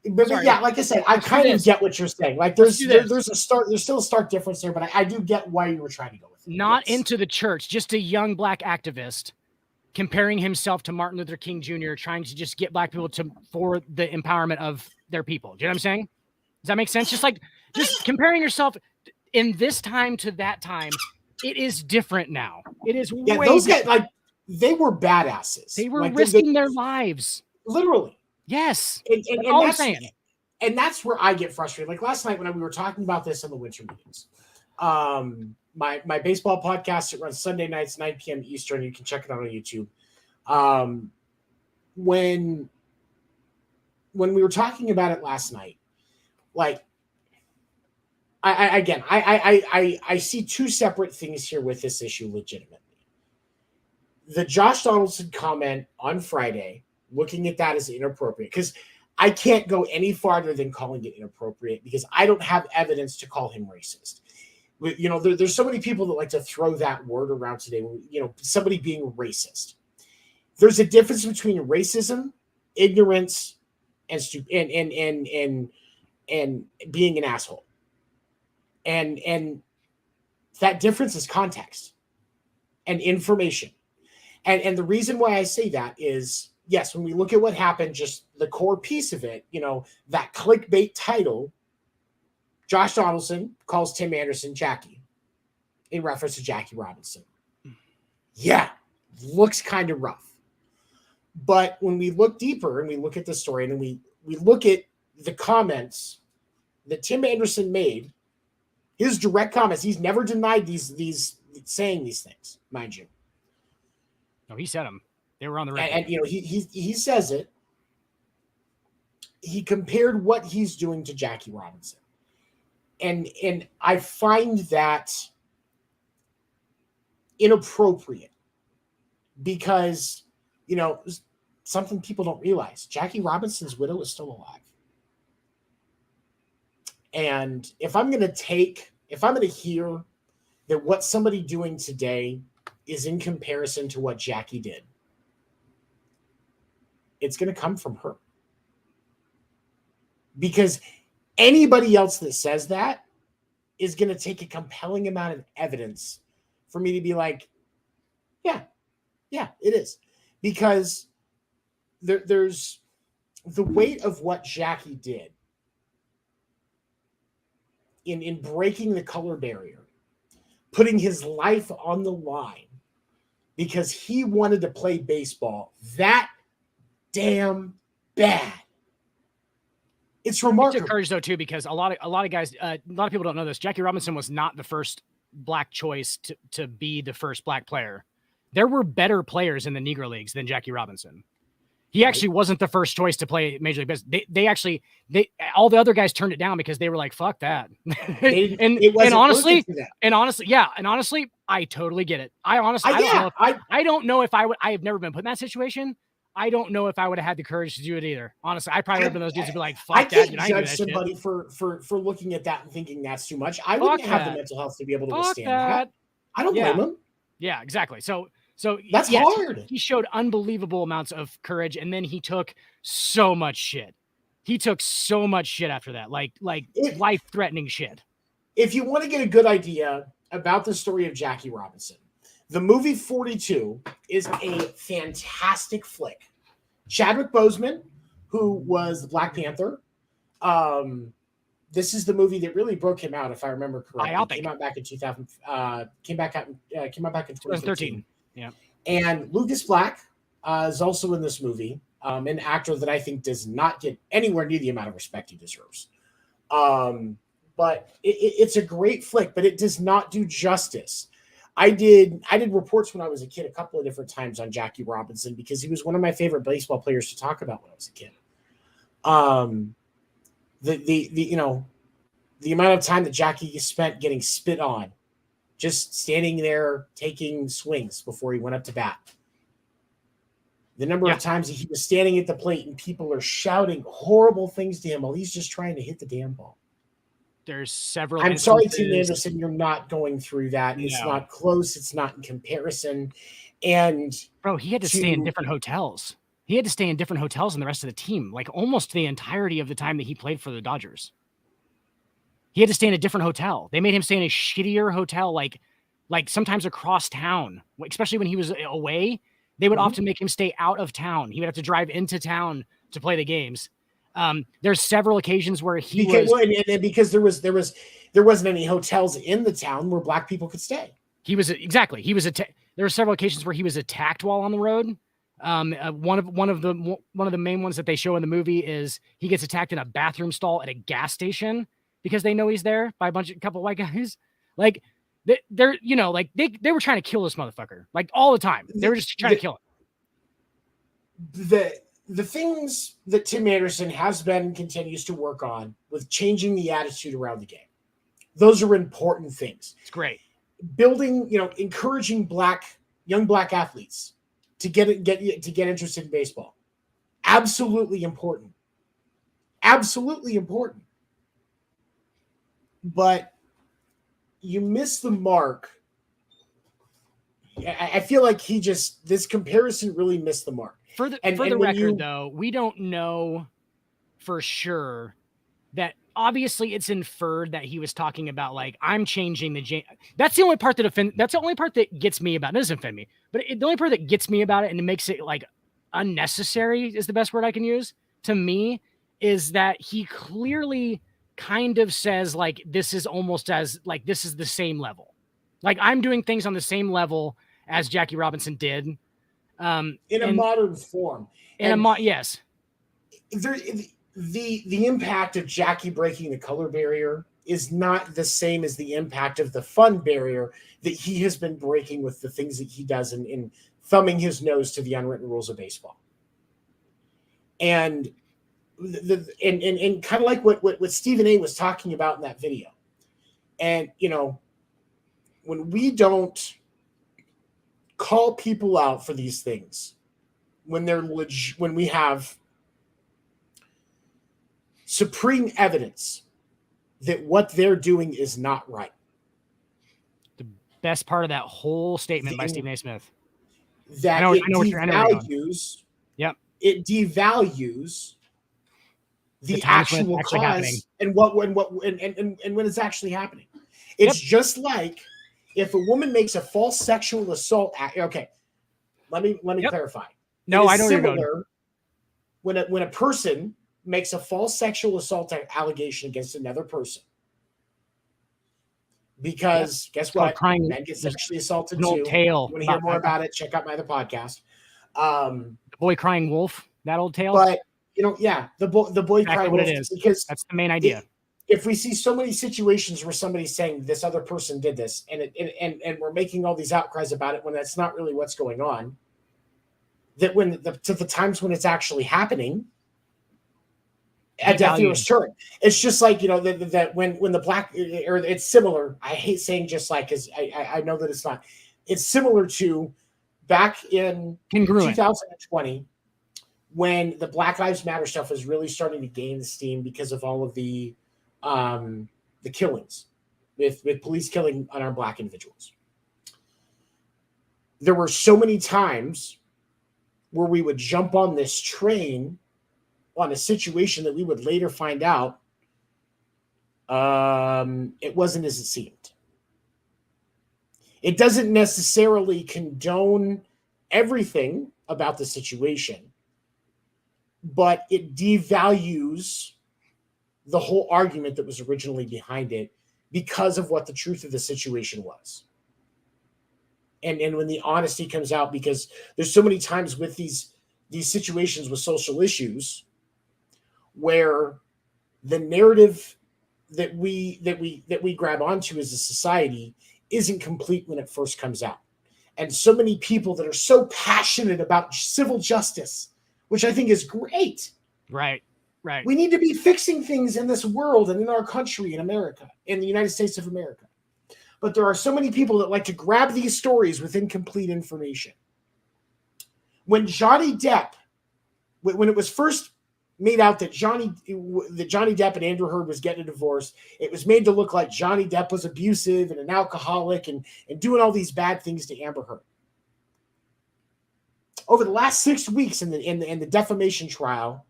But yeah, like I said, I kind of get what you're saying. Like there's still a stark difference there, but I do get why you were trying to go with it. Not into the church, just a young black activist comparing himself to Martin Luther King Jr., trying to just get black people for the empowerment of their people. Do you know what I'm saying? Does that make sense? Just comparing yourself in this time to that time. It is different now. It is way those guys, like, they were badasses. They were risking their lives. Literally. Yes. And all I'm saying. And that's where I get frustrated. Like last night when we were talking about this in the winter meetings, my baseball podcast, it runs Sunday nights, 9 p.m. Eastern. You can check it out on YouTube. When we were talking about it last night, like, I see two separate things here with this issue legitimately. The Josh Donaldson comment on Friday, looking at that as inappropriate, because I can't go any farther than calling it inappropriate because I don't have evidence to call him racist. There's so many people that like to throw that word around today, somebody being racist. There's a difference between racism, ignorance, and being an asshole. And that difference is context and information. And the reason why I say that is, yes, when we look at what happened, just the core piece of it, that clickbait title, Josh Donaldson calls Tim Anderson Jackie in reference to Jackie Robinson. Yeah, looks kind of rough. But when we look deeper and we look at the story and then we look at the comments that Tim Anderson made, his direct comments, he's never denied these saying these things, mind you. No, he said them. They were on the record. And he says it. He compared what he's doing to Jackie Robinson. And I find that inappropriate because, something people don't realize. Jackie Robinson's widow is still alive. And if I'm going to hear that what somebody doing today is in comparison to what Jackie did, it's going to come from her. Because anybody else that says that is going to take a compelling amount of evidence for me to be like, yeah, it is. Because there's the weight of what Jackie did in breaking the color barrier, putting his life on the line because he wanted to play baseball that damn bad. It's remarkable. It took courage though too, because a lot of guys, a lot of people don't know this. Jackie Robinson was not the first black choice to be the first black player. There were better players in the Negro Leagues than Jackie Robinson. He actually wasn't the first choice to play Major League Baseball. They all the other guys turned it down because they were like, "Fuck that." and honestly, I totally get it. I don't know if I would. I have never been put in that situation. I don't know if I would have had the courage to do it either. Honestly, I probably would have been those dudes to be like, "Fuck that." I can't judge somebody for looking at that and thinking that's too much. I wouldn't have the mental health to be able to withstand that. I don't blame him. Yeah, exactly. So that's hard. He showed unbelievable amounts of courage, and then he took so much shit. He took so much shit after that, like life-threatening shit. If you want to get a good idea about the story of Jackie Robinson, the movie 42 is a fantastic flick. Chadwick Boseman, who was the Black Panther, this is the movie that really broke him out, if I remember correctly. It came out back in 2000. Came out back in 2013. Yeah. And Lucas Black is also in this movie, an actor that I think does not get anywhere near the amount of respect he deserves. But it's a great flick, but it does not do justice. I did reports when I was a kid a couple of different times on Jackie Robinson because he was one of my favorite baseball players to talk about when I was a kid. The amount of time that Jackie spent getting spit on, just standing there taking swings before he went up to bat. The number of times that he was standing at the plate and people are shouting horrible things to him while he's just trying to hit the damn ball. There's several. I'm sorry, Tim Anderson, you're not going through that. It's not close. It's not in comparison. And bro, he had to stay in different hotels. He had to stay in different hotels than the rest of the team, like almost the entirety of the time that he played for the Dodgers. He had to stay in a different hotel. They made him stay in a shittier hotel, like sometimes across town, especially when he was away. They would often make him stay out of town. He would have to drive into town to play the games. There's several occasions where because there wasn't any hotels in the town where black people could stay. There were several occasions where he was attacked while on the road. One of the main ones that they show in the movie is he gets attacked in a bathroom stall at a gas station because they know he's there by a couple white guys. Like they're they were trying to kill this motherfucker like all the time. They were just trying to kill him. The things that Tim Anderson has been and continues to work on with changing the attitude around the game, those are important things. It's great. Building, encouraging young black athletes to get interested in baseball. Absolutely important. Absolutely important. But you miss the mark. I feel like this comparison really missed the mark. For the record, though, we don't know for sure that obviously it's inferred that he was talking about like I'm changing the. That's the only part that gets me about it. It doesn't offend me, but the only part that gets me about it and it makes it like unnecessary is the best word I can use to me is that he clearly kind of says like this is almost as like this is the same level, like I'm doing things on the same level as Jackie Robinson did. In a modern form. Yes. The impact of Jackie breaking the color barrier is not the same as the impact of the fun barrier that he has been breaking with the things that he does in thumbing his nose to the unwritten rules of baseball. And and kind of like what Stephen A was talking about in that video. And when we don't call people out for these things, when we have supreme evidence that what they're doing is not right. best part of that whole statement by Stephen A. Smith. That I know what you're devalues. Yep. It devalues the actual cause happening. and when it's actually happening. It's just like if a woman makes a false sexual assault. Okay, let me clarify. No, I know you're going. When a person makes a false sexual assault allegation against another person, because guess what? Men get sexually assaulted too. Tale. You want to hear more about it? Check out my other podcast. The boy crying wolf. That old tale. But the boy crying wolf. What it is. Because that's the main idea. If we see so many situations where somebody's saying this other person did this, and we're making all these outcries about it when that's not really what's going on, that when to the times when it's actually happening, a deaf ear is turned. It's just like that when the black, or it's similar. I hate saying just like, because I know that it's not. It's similar to back in 2020 when the Black Lives Matter stuff was really starting to gain steam because of all of the killings with police killing unarmed black individuals. There were so many times where we would jump on this train on a situation that we would later find out it wasn't as it seemed. It doesn't necessarily condone everything about the situation, but it devalues the whole argument that was originally behind it because of what the truth of the situation was. And when the honesty comes out, because there's so many times with these situations with social issues where the narrative that we grab onto as a society isn't complete when it first comes out. And so many people that are so passionate about civil justice, which I think is great. Right. We need to be fixing things in this world and in our country, in America, in the United States of America. But there are so many people that like to grab these stories with incomplete information. When Johnny Depp, when it was first made out that Johnny Depp and Amber Heard was getting a divorce, it was made to look like Johnny Depp was abusive and an alcoholic and doing all these bad things to Amber Heard. Over the last 6 weeks in the defamation trial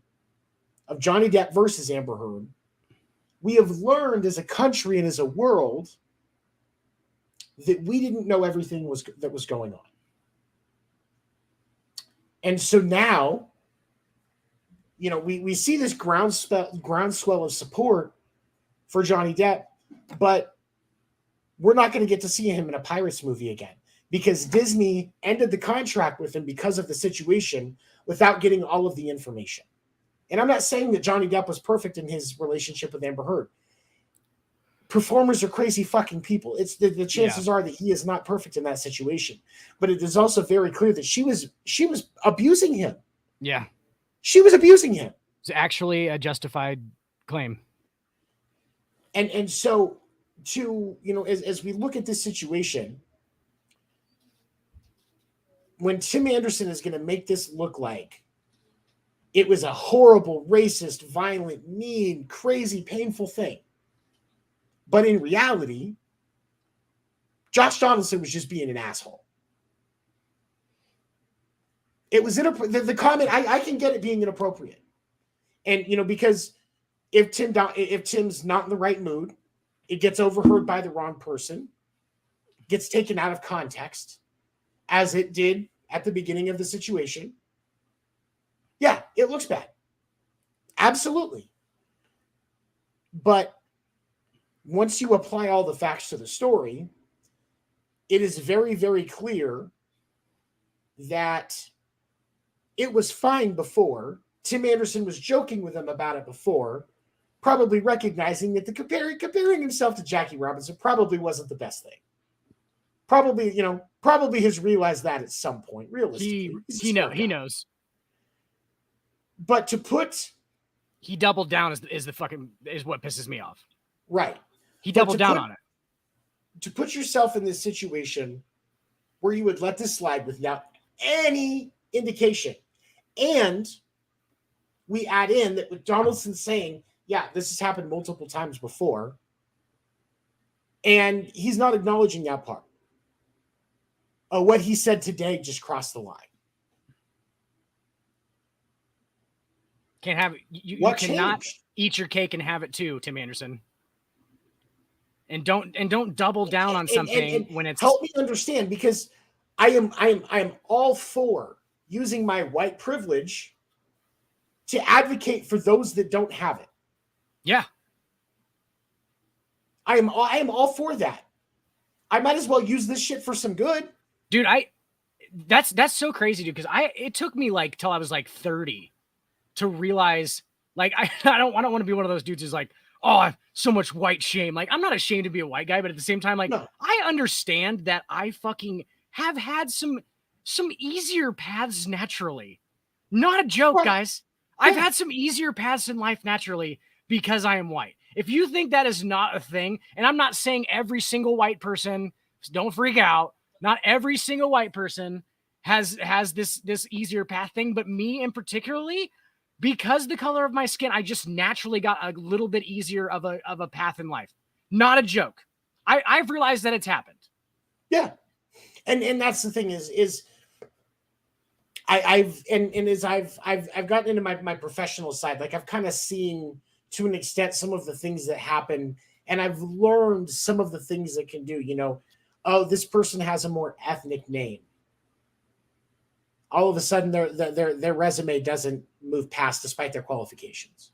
of Johnny Depp versus Amber Heard, we have learned as a country and as a world that we didn't know everything that was going on. And so now, we see this groundswell of support for Johnny Depp, but we're not going to get to see him in a Pirates movie again because Disney ended the contract with him because of the situation without getting all of the information. And I'm not saying that Johnny Depp was perfect in his relationship with Amber Heard. Performers are crazy fucking people. It's the chances are that he is not perfect in that situation. But it is also very clear that she was abusing him. Yeah. She was abusing him. It's actually a justified claim. And so as we look at this situation, when Tim Anderson is going to make this look like it was a horrible, racist, violent, mean, crazy, painful thing. But in reality, Josh Donaldson was just being an asshole. It was the comment. I can get it being inappropriate, and because if Tim's not in the right mood, it gets overheard by the wrong person, gets taken out of context, as it did at the beginning of the situation. Yeah, it looks bad. Absolutely. But once you apply all the facts to the story, it is very, very clear that it was fine before. Tim Anderson was joking with him about it before, probably recognizing that the comparing himself to Jackie Robinson probably wasn't the best thing. Probably has realized that at some point. Realistically, he knows. But he doubled down is what pisses me off. Right. He doubled down on it. To put yourself in this situation where you would let this slide without any indication. And we add in that with Donaldson saying, yeah, this has happened multiple times before. And he's not acknowledging that part. what he said today just crossed the line. Can't have it. You cannot eat your cake and have it too, Tim Anderson. And don't double down on something when it's. Help me understand, because I am all for using my white privilege to advocate for those that don't have it. Yeah. I am all for that. I might as well use this shit for some good. Dude, that's so crazy, dude, because it took me like till I was like 30 to realize, like, I don't want to be one of those dudes who's like, oh, I have so much white shame. Like, I'm not ashamed to be a white guy, but at the same time, like, no. I understand that I fucking have had some easier paths naturally. Not a joke, guys. Yeah. I've had some easier paths in life naturally because I am white. If you think that is not a thing, and I'm not saying every single white person, don't freak out. Not every single white person has this easier path thing, but me in particularly, because the color of my skin, I just naturally got a little bit easier of a path in life. Not a joke. I've realized that it's happened. Yeah. And that's the thing is I've gotten into my professional side, like I've kind of seen to an extent some of the things that happen, and I've learned some of the things that can do, oh, this person has a more ethnic name. All of a sudden their resume doesn't move past despite their qualifications.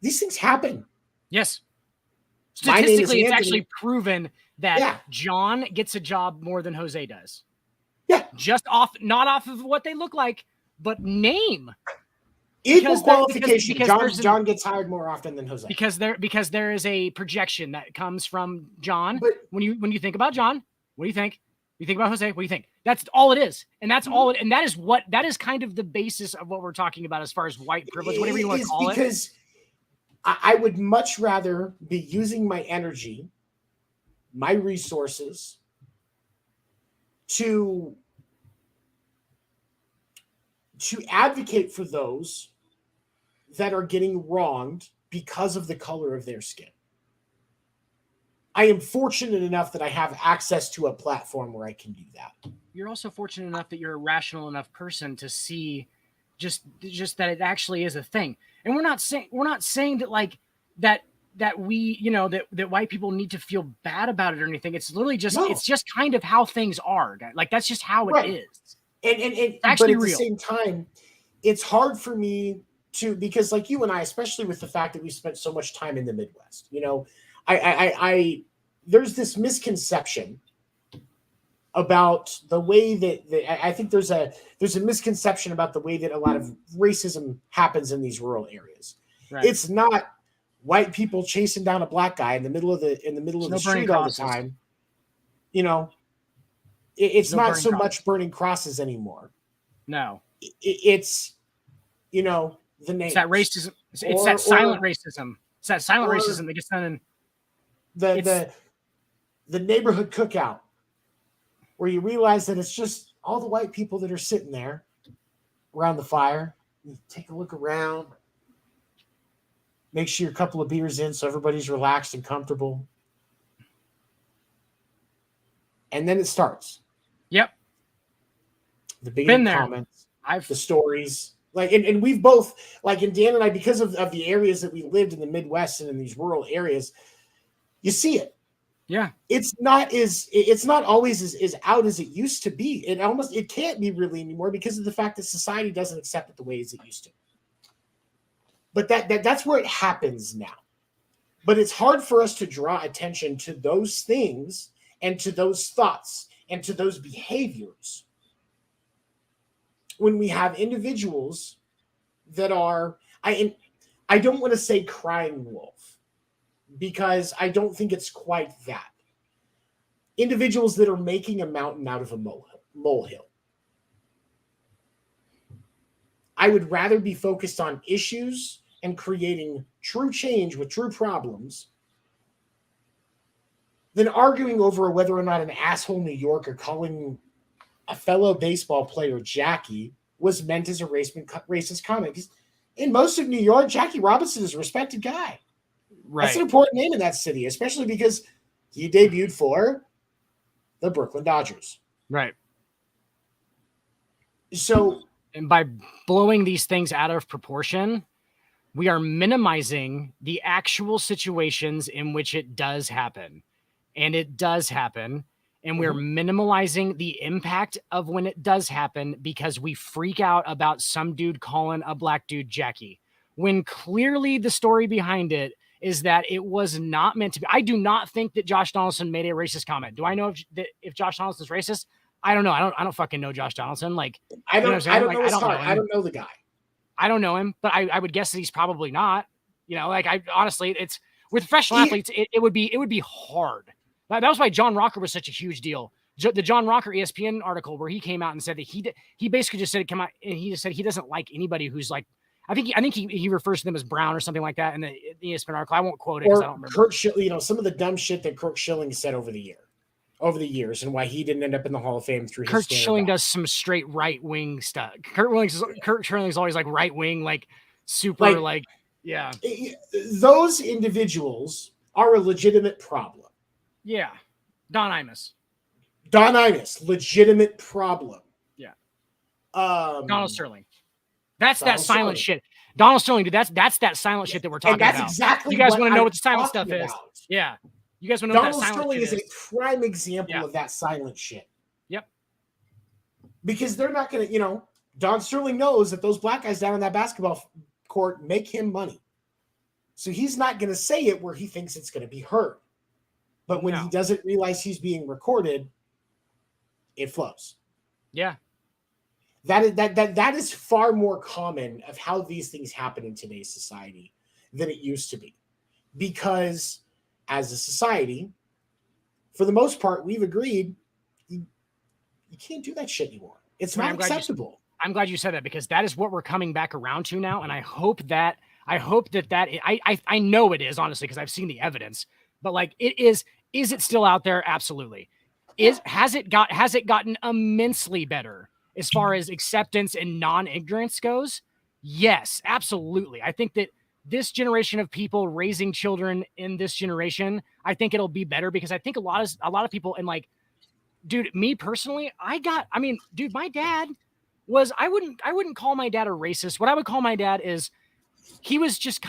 These things happen. Yes. Statistically, it's actually proven that John gets a job more than Jose does. Yeah. Not off of what they look like, but name. Equal qualification. John gets hired more often than Jose. Because there is a projection that comes from John. But when you think about John, what do you think? You think about Jose, what do you think? That's all it is. And that's all it, and that is kind of the basis of what we're talking about as far as white privilege, whatever you want to call it. Because I would much rather be using my energy, my resources to advocate for those that are getting wronged because of the color of their skin. I am fortunate enough that I have access to a platform where I can do that. You're also fortunate enough that you're a rational enough person to see just that it actually is a thing. And we're not saying that like that we, that white people need to feel bad about it or anything. It's literally just it's just kind of how things are. Like that's just how it is. And actually, but at the same time, it's hard for me to, because like you and I, especially with the fact that we spent so much time in the Midwest, I there's this misconception about the way that I think there's a misconception about the way that a lot of racism happens in these rural areas. Right. It's not white people chasing down a black guy in the middle of the street all the time. It's not so much burning crosses anymore. No, it's the name. It's that racism. It's that silent racism. It's that silent racism that gets done in the neighborhood cookout, where you realize that it's just all the white people that are sitting there around the fire. You take a look around, make sure you're a couple of beers in so everybody's relaxed and comfortable. And then it starts. Yep. The beginning comments, the stories. Like, and we've both, like, and Dan and I, because of the areas that we lived in the Midwest and in these rural areas, you see it. Yeah. It's not always as out as it used to be. It can't be really anymore because of the fact that society doesn't accept it the way as it used to. But that's where it happens now. But it's hard for us to draw attention to those things and to those thoughts and to those behaviors when we have individuals that are, I don't want to say crying wolf, because I don't think it's quite that. Individuals that are making a mountain out of a molehill. I would rather be focused on issues and creating true change with true problems than arguing over whether or not an asshole New Yorker calling a fellow baseball player Jackie was meant as a racist comment. Because in most of New York, Jackie Robinson is a respected guy. Right. That's an important name in that city, especially because he debuted for the Brooklyn Dodgers. Right. So, and by blowing these things out of proportion, we are minimizing the actual situations in which it does happen. And it does happen. And we're minimalizing the impact of when it does happen because we freak out about some dude calling a black dude Jackie, when clearly the story behind it is that it was not meant to be. I do not think that Josh Donaldson made a racist comment. Do I know if Josh Donaldson's racist? I don't know. I don't fucking know Josh Donaldson. Like, I don't know the guy. I don't know him, but I would guess that he's probably not. You know, like, I honestly, it's with professional athletes, it would be hard. That was why John Rocker was such a huge deal. The John Rocker ESPN article where he came out and said that he basically just said, come out, and he just said he doesn't like anybody who's like, I think he refers to them as brown or something like that in the ESPN article. I won't quote it because I don't remember. Kurt Schilling, some of the dumb shit that Kurt Schilling said over the years, and why he didn't end up in the Hall of Fame through Kurt Schilling does some straight right wing stuff. Kurt Schilling's always like right wing, like super like yeah. Those individuals are a legitimate problem. Yeah. Don Imus, legitimate problem. Yeah. Donald Sterling. That's Donald that silent Sterling. shit. Donald Sterling, dude, that's that silent shit that we're talking that's about. Exactly you guys want to know what the silent stuff is? Yeah. You guys want to know Donald what that silent Sterling shit is a prime example of that silent shit. Yep. Because they're not going to, Don Sterling knows that those black guys down on that basketball court make him money. So he's not going to say it where he thinks it's going to be heard. But when he doesn't realize he's being recorded, it flows. Yeah. That is far more common of how these things happen in today's society than it used to be. Because as a society, for the most part, we've agreed you can't do that shit anymore. It's not acceptable. I'm glad you said that, because that is what we're coming back around to now. And I hope that I know it is, honestly, because I've seen the evidence, but like, is it still out there? Absolutely. Has it gotten immensely better as far as acceptance and non-ignorance goes? Yes, absolutely. I think that this generation of people raising children in this generation, I think it'll be better, because I think a lot of people, and like, dude, me personally, dude, my dad was, I wouldn't call my dad a racist. What I would call my dad is, he was just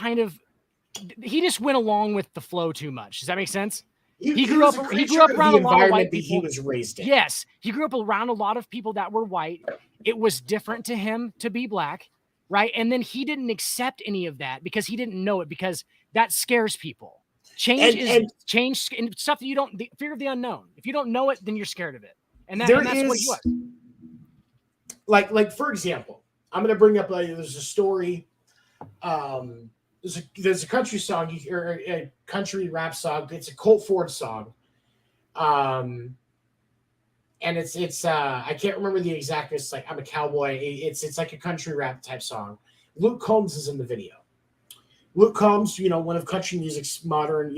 he just went along with the flow too much. Does that make sense? He grew up around a lot of white people. He was raised in. Yes, he grew up around a lot of people that were white. It was different to him to be black, right? And then he didn't accept any of that because he didn't know it, because that scares people. Change and stuff that the fear of the unknown. If you don't know it, then you're scared of it. And that's what he was. Like for example, I'm going to bring up there's a story. There's a country song, or a country rap song. It's a Colt Ford song. And it's I can't remember the exact. It's like, I'm a cowboy. It's like a country rap type song. Luke Combs is in the video. Luke Combs, one of country music's modern,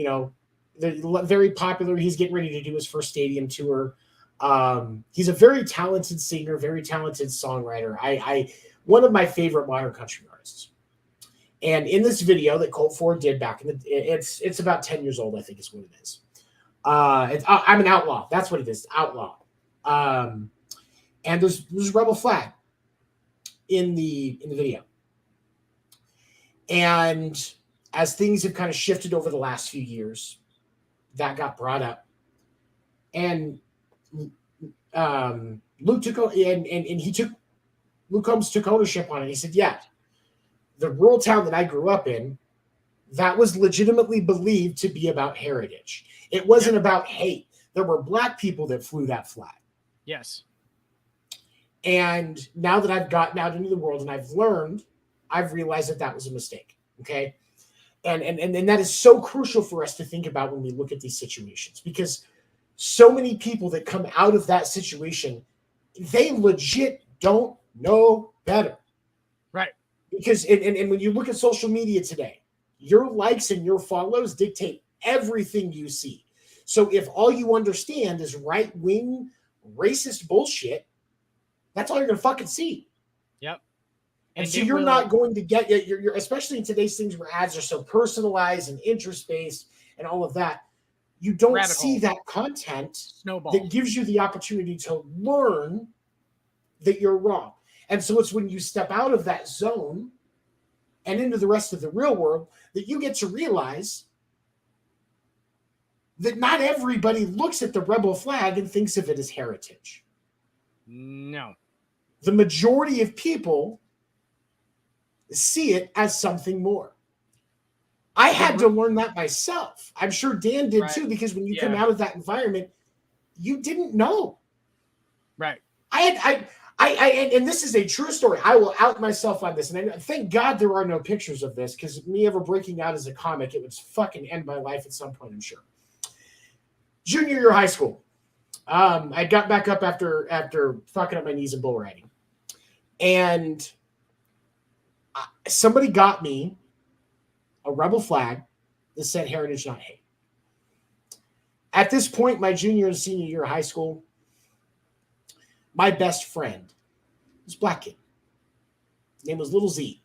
very popular. He's getting ready to do his first stadium tour. He's a very talented singer, very talented songwriter. One of my favorite modern country artists. And in this video that Colt Ford did back in it's about 10 years old, I think is what it is. I'm an outlaw. That's what it is. Outlaw. And there's a rebel flag in the video. And as things have kind of shifted over the last few years, that got brought up. And Luke Combs took ownership on it. He said, yeah, the rural town that I grew up in, that was legitimately believed to be about heritage. It wasn't about hate. There were black people that flew that flag. Yes. And now that I've gotten out into the world and I've learned, I've realized that was a mistake. Okay. And that is so crucial for us to think about when we look at these situations, because so many people that come out of that situation, they legit don't know better. Right. Because and when you look at social media today, your likes and your follows dictate everything you see. So if all you understand is right-wing racist bullshit, that's all you're gonna fucking see. Yep. And so you're not going to get it. You're especially in today's things where ads are so personalized and interest-based and all of that. You don't see that content that gives you the opportunity to learn that you're wrong. And so it's when you step out of that zone and into the rest of the real world that you get to realize that not everybody looks at the rebel flag and thinks of it as heritage. No. The majority of people see it as something more. I had to learn that myself. I'm sure Dan did too, because when you come out of that environment, you didn't know. Right. And this is a true story. I will out myself on this. And thank God there are no pictures of this, because me ever breaking out as a comic, it would fucking end my life at some point, I'm sure. Junior year of high school. I got back up after fucking up my knees in bull riding. And somebody got me a rebel flag that said heritage, not hate. At this point, my junior and senior year of high school, my best friend was a black kid. His name was Little Z.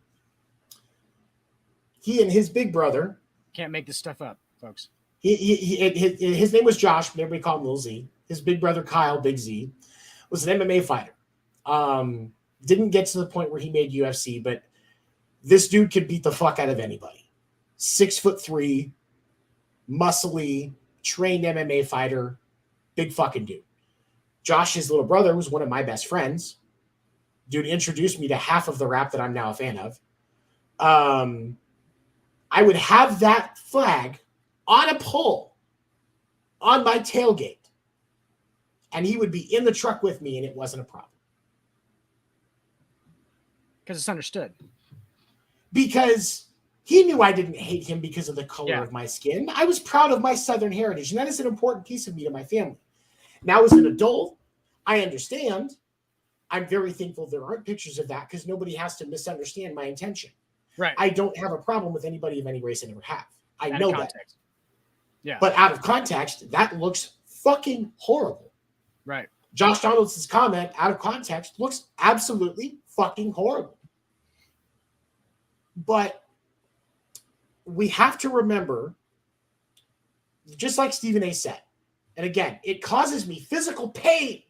He and his big brother. Can't make this stuff up, folks. His name was Josh, but everybody called him Little Z. His big brother, Kyle, Big Z, was an MMA fighter. Didn't get to the point where he made UFC, but this dude could beat the fuck out of anybody. 6'3", muscly, trained MMA fighter, big fucking dude. Josh, his little brother, was one of my best friends. Dude introduced me to half of the rap that I'm now a fan of. I would have that flag on a pole on my tailgate, and he would be in the truck with me, and it wasn't a problem. Because it's understood. Because he knew I didn't hate him because of the color of my skin. I was proud of my Southern heritage, and that is an important piece of me to my family. Now, as an adult, I understand. I'm very thankful there aren't pictures of that, because nobody has to misunderstand my intention. Right. I don't have a problem with anybody of any race I never have. I know that. Yeah. But out of context, that looks fucking horrible. Right. Josh Donaldson's comment, out of context, looks absolutely fucking horrible. But we have to remember, just like Stephen A. said, and again, it causes me physical pain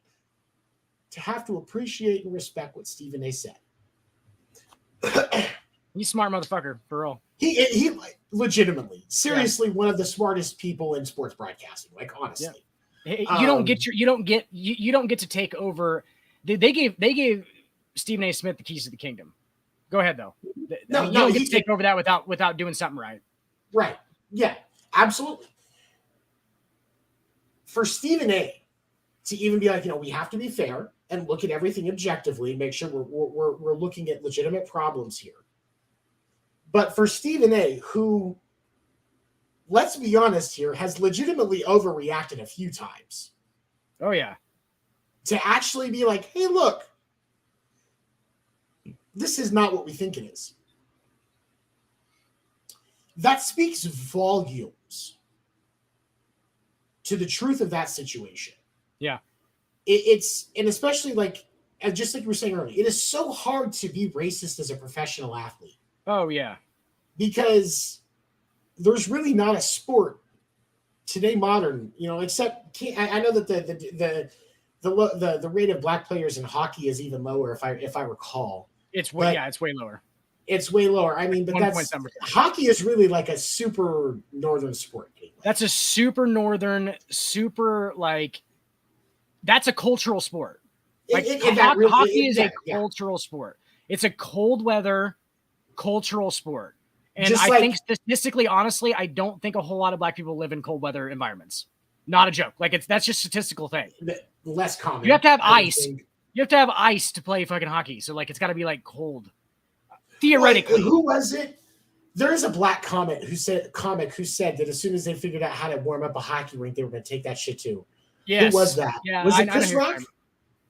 to have to appreciate and respect what Stephen A. said. He's a smart motherfucker, for real. He legitimately, seriously, one of the smartest people in sports broadcasting. Like, honestly, you don't get to take over. They gave Stephen A. Smith the keys to the kingdom. Go ahead though. You don't get to take over that without doing something right. Right. Yeah. Absolutely. For Stephen A. to even be like, we have to be fair and look at everything objectively, make sure we're looking at legitimate problems here. But for Stephen A., who, let's be honest here, has legitimately overreacted a few times. Oh, yeah. To actually be like, hey, look, this is not what we think it is. That speaks volumes to the truth of that situation. Yeah. It's, and especially just like you were saying earlier, it is so hard to be racist as a professional athlete. Oh, yeah. Because there's really not a sport today, modern, except I know that the rate of black players in hockey is even lower, if I recall. It's way lower. It's way lower. I mean, but hockey is really like a super northern sport. Anyway. That's a super northern, that's a cultural sport. Hockey is a cultural sport. It's a cold weather cultural sport. And I think statistically, honestly, I don't think a whole lot of black people live in cold weather environments. Not a joke. That's just a statistical thing. Less common. You have to have ice. You have to have ice to play fucking hockey. So it's got to be cold. Theoretically. Who was it? There is a black comic who said that as soon as they figured out how to warm up a hockey rink, they were going to take that shit too. Yes. Who was that? Yeah, was it Chris Rock?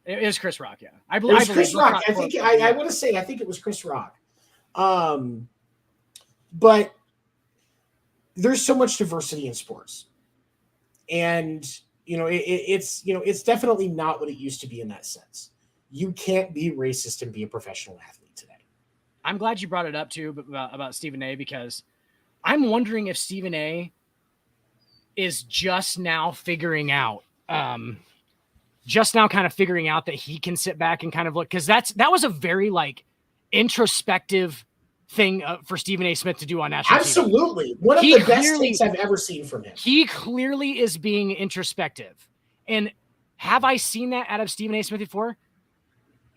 It is Chris Rock. Yeah, I believe Chris Rock. I think it was Chris Rock. But there's so much diversity in sports, and it's definitely not what it used to be in that sense. You can't be racist and be a professional athlete today. I'm glad you brought it up too about Stephen A. because I'm wondering if Stephen A. is just now figuring out just now kind of figuring out that he can sit back and kind of look, because that was a very like introspective thing for Stephen A. Smith to do on national Absolutely. TV. One of the best things I've ever seen from him. He clearly is being introspective. And have I seen that out of Stephen A. Smith before?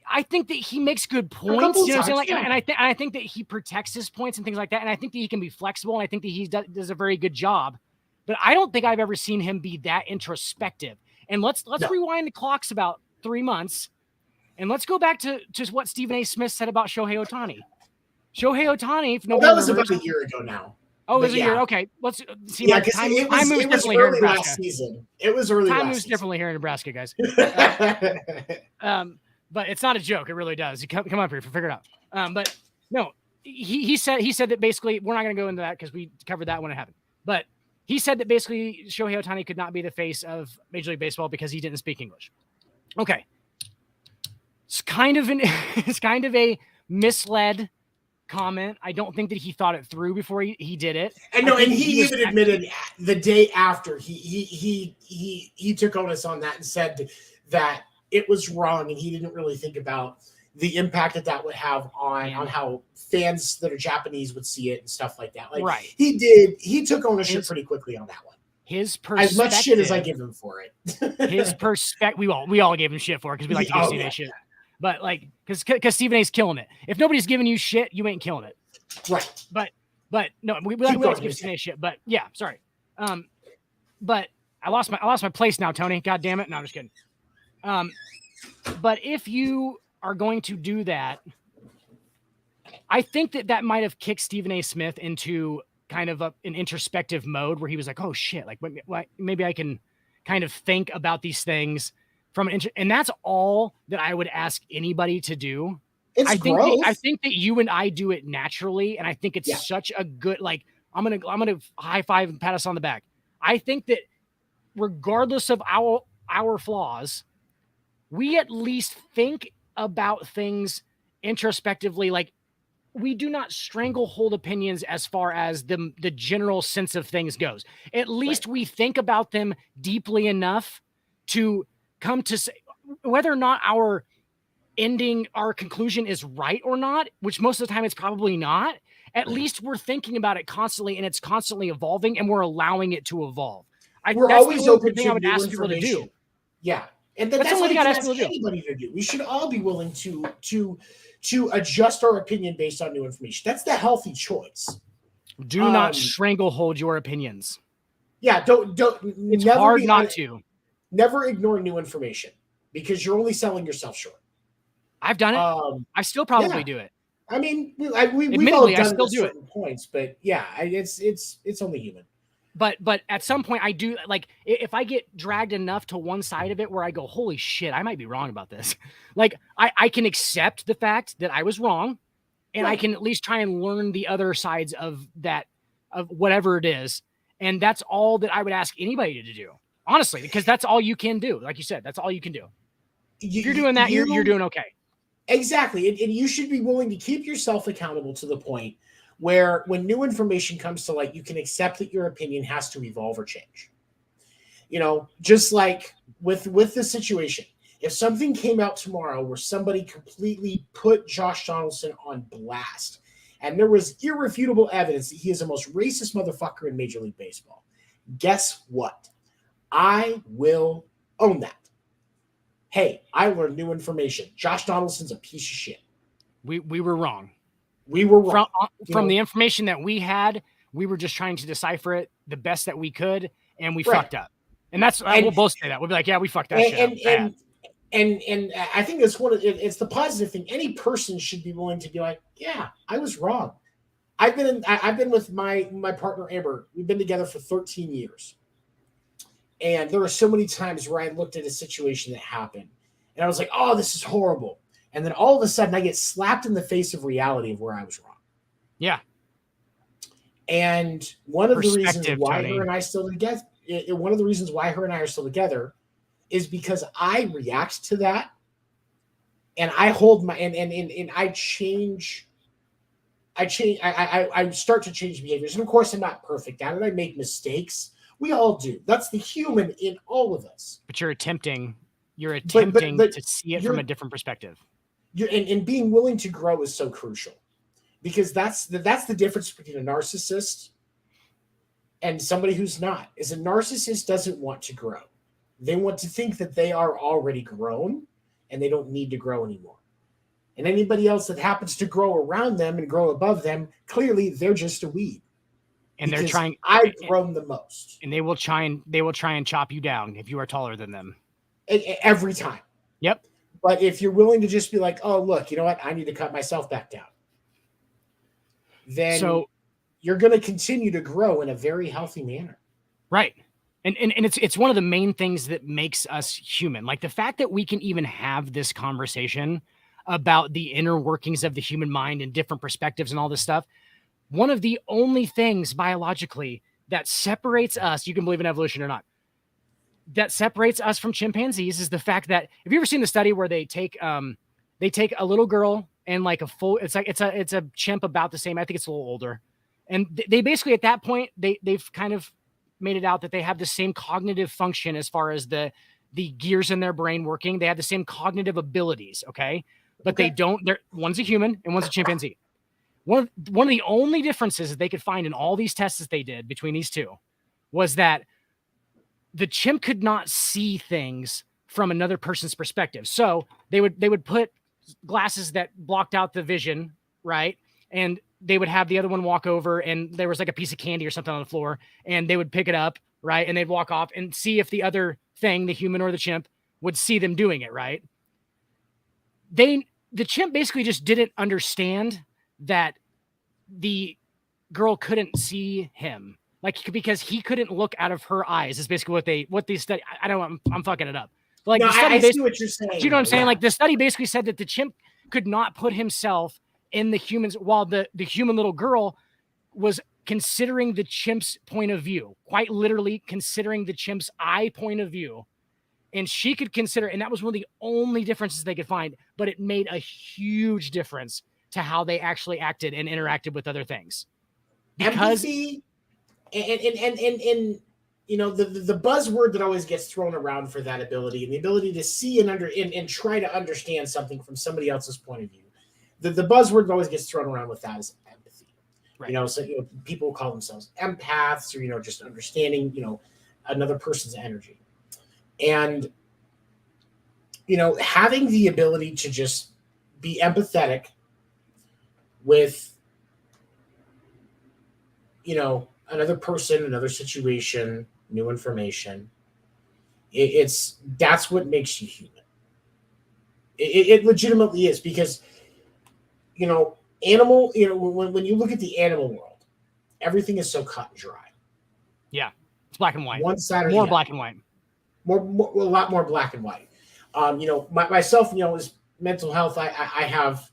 I think that he makes good points. You know what I'm saying? Like, and I think that he protects his points and things like that. And I think that he can be flexible. And I think that he does a very good job. But I don't think I've ever seen him be that introspective. And let's rewind the clocks about 3 months. And let's go back to just what Stephen A. Smith said about Shohei Ohtani. Shohei Ohtani, that was about a year ago now. Oh, it was a year. Okay, let's see. Yeah, because it was early last season. It was early. Time moves differently here in Nebraska, guys. But it's not a joke. It really does. You come up here, figure it out. But no, he said that basically we're not going to go into that because we covered that when it happened. But he said that basically Shohei Ohtani could not be the face of Major League Baseball because he didn't speak English. Okay, it's kind of a misled comment. I don't think that he thought it through before he did it. And no, and he even admitted the day after he took onus on that and said that it was wrong, and he didn't really think about the impact that would have on how fans that are Japanese would see it and stuff like that. Like, right. He took ownership pretty quickly on that one. His perspective, as much shit as I give him for it. His perspective, we all gave him shit for it because we like to give Stephen A shit. But like, because Stephen A's killing it. If nobody's giving you shit, you ain't killing it. Right. But no, we like to give Stephen A shit. But yeah, sorry. But I lost my place now, Tony. God damn it. No, I'm just kidding. But if you are going to do that, I think that might have kicked Stephen A. Smith into kind of an introspective mode where he was like, oh shit, like maybe I can kind of think about these things from and that's all that I would ask anybody to do. I think that you and I do it naturally. And I think it's such a good, like, I'm going to high five and pat us on the back. I think that regardless of our flaws, we at least think about things introspectively. Like, we do not stranglehold opinions as far as the general sense of things goes. At least we think about them deeply enough to come to say whether or not our conclusion is right or not, which most of the time it's probably not. At least we're thinking about it constantly, and it's constantly evolving, and we're allowing it to evolve. We're always open to new information. People to do. Yeah. And that's what I ask anybody to do. We should all be willing to adjust our opinion based on new information. That's the healthy choice. Do not stranglehold your opinions. Yeah, don't. It's hard not to. Never ignore new information because you're only selling yourself short. I've done it. I still probably do it. I mean, we've all done it at certain points, but yeah, it's only human. But at some point I do, like, if I get dragged enough to one side of it where I go, holy shit, I might be wrong about this. Like, I can accept the fact that I was wrong, and I can at least try and learn the other sides of that, of whatever it is. And that's all that I would ask anybody to do, honestly, because that's all you can do. Like you said, that's all you can do. If you're doing that, you're doing okay. Exactly. And you should be willing to keep yourself accountable to the point where when new information comes to light, you can accept that your opinion has to evolve or change. You know, just like with the situation, if something came out tomorrow where somebody completely put Josh Donaldson on blast, and there was irrefutable evidence that he is the most racist motherfucker in Major League Baseball, guess what? I will own that. Hey, I learned new information. Josh Donaldson's a piece of shit. We were wrong. We were wrong. From the information that we had, we were just trying to decipher it the best that we could, and we fucked up. And that's we'll both say that. We'll be like, yeah, we fucked that shit up. And I think that's it's the positive thing. Any person should be willing to be like, yeah, I was wrong. I've been with my partner Amber. We've been together for 13 years. And there were so many times where I looked at a situation that happened and I was like, oh, this is horrible. And then all of a sudden I get slapped in the face of reality of where I was wrong. Yeah. And one of the reasons why her and I are still together is because I react to that and I hold my, and I start to change behaviors. And of course I'm not perfect at it. I make mistakes. We all do. That's the human in all of us. But you're attempting You're attempting to see it from a different perspective. And being willing to grow is so crucial, because that's the difference between a narcissist and somebody who's not. Is a narcissist doesn't want to grow. They want to think that they are already grown and they don't need to grow anymore. And anybody else that happens to grow around them and grow above them, clearly they're just a weed. And they're trying. I've grown the most. And they will try and chop you down if you are taller than them. Every time. Yep. But if you're willing to just be like, oh, look, you know what? I need to cut myself back down. Then you're going to continue to grow in a very healthy manner. Right. And it's one of the main things that makes us human. Like the fact that we can even have this conversation about the inner workings of the human mind and different perspectives and all this stuff. One of the only things biologically that separates us, you can believe in evolution or not, that separates us from chimpanzees is the fact that, have you ever seen the study where they take a little girl and like it's a chimp about the same, I think it's a little older. And they basically at that point, they've kind of made it out that they have the same cognitive function as far as the gears in their brain working. They have the same cognitive abilities. Okay. But they don't, one's a human and one's a chimpanzee. One of the only differences that they could find in all these tests that they did between these two was that the chimp could not see things from another person's perspective. So they would put glasses that blocked out the vision, right? And they would have the other one walk over and there was like a piece of candy or something on the floor and they would pick it up, right? And they'd walk off and see if the other thing, the human or the chimp, would see them doing it, right? The chimp basically just didn't understand that the girl couldn't see him, like, because he couldn't look out of her eyes is basically what they study. I don't, I'm fucking it up. But like, no, the study I see what you're saying. Do you know what I'm saying? Like the study basically said that the chimp could not put himself in the humans, while the human little girl was considering the chimp's point of view, quite literally considering the chimp's eye point of view. And she could consider, and that was one of the only differences they could find, but it made a huge difference to how they actually acted and interacted with other things. Because empathy and you know, the buzzword that always gets thrown around for that ability and the ability to see and try to understand something from somebody else's point of view. The buzzword that always gets thrown around with that is empathy. Right. You know, so people call themselves empaths, or just understanding, another person's energy. And having the ability to just be empathetic with another person, another situation, new information, that's what makes you human. It legitimately is, because animal, when you look at the animal world, everything is so cut and dry. Yeah, it's black and white. One side or more black and white. More, a lot more black and white. Myself, is mental health. I have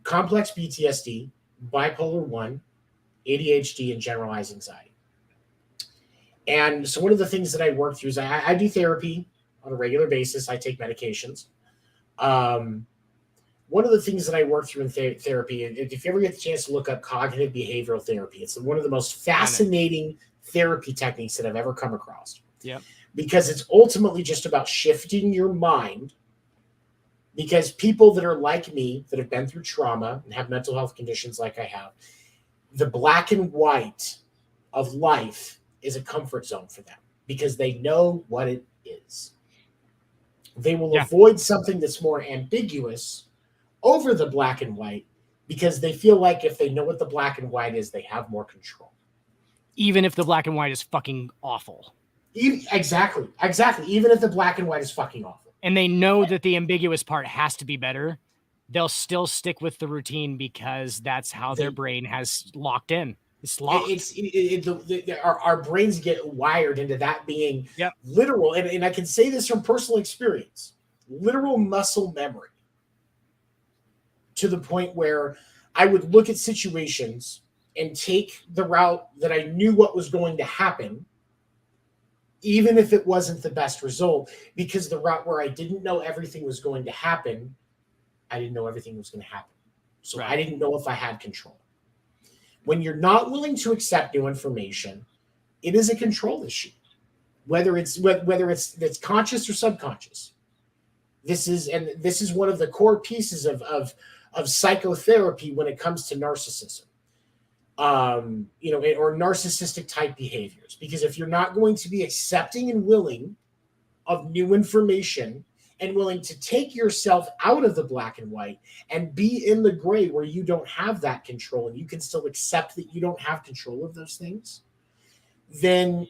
complex PTSD, bipolar 1, ADHD, and generalized anxiety. And so one of the things that I work through is I do therapy on a regular basis. I take medications. One of the things that I work through in therapy, if you ever get the chance to look up cognitive behavioral therapy, it's one of the most fascinating therapy techniques that I've ever come across. Yeah. Because it's ultimately just about shifting your mind. Because people that are like me, that have been through trauma and have mental health conditions like I have, the black and white of life is a comfort zone for them because they know what it is. They will avoid something that's more ambiguous over the black and white because they feel like if they know what the black and white is, they have more control. Even if the black and white is fucking awful. Exactly. Even if the black and white is fucking awful. And they know that the ambiguous part has to be better, they'll still stick with the routine because that's how their brain has locked in. It's locked. Our brains get wired into that being literal. And I can say this from personal experience, literal muscle memory, to the point where I would look at situations and take the route that I knew what was going to happen, even if it wasn't the best result, because the route where I didn't know everything was going to happen, I didn't know everything was going to happen. So I didn't know if I had control. When you're not willing to accept new information, it is a control issue. whether it's that's conscious or subconscious. This is one of the core pieces of psychotherapy when it comes to narcissism. Or narcissistic type behaviors. Because if you're not going to be accepting and willing of new information and willing to take yourself out of the black and white and be in the gray where you don't have that control and you can still accept that you don't have control of those things, then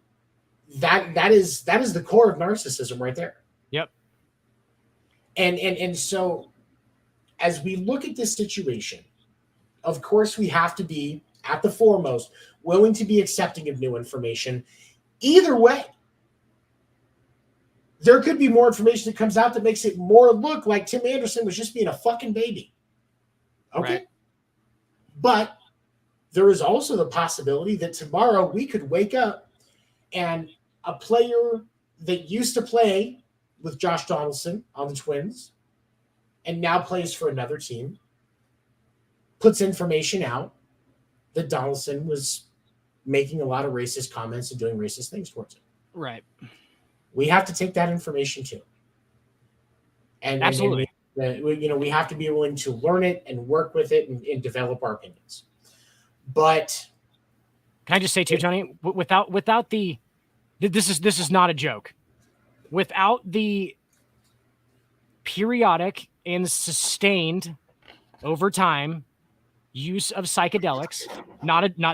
that is the core of narcissism right there. Yep. And so as we look at this situation, of course we have to be at the foremost willing to be accepting of new information. Either way, there could be more information that comes out that makes it more look like Tim Anderson was just being a fucking baby. Okay. Right. But there is also the possibility that tomorrow we could wake up and a player that used to play with Josh Donaldson on the Twins and now plays for another team puts information out that Donaldson was making a lot of racist comments and doing racist things towards him. Right. We have to take that information too. And absolutely. We have to be willing to learn it and work with it and develop our opinions. But can I just say too, Tony, without the, this is not a joke. Without the periodic and sustained over time use of psychedelics,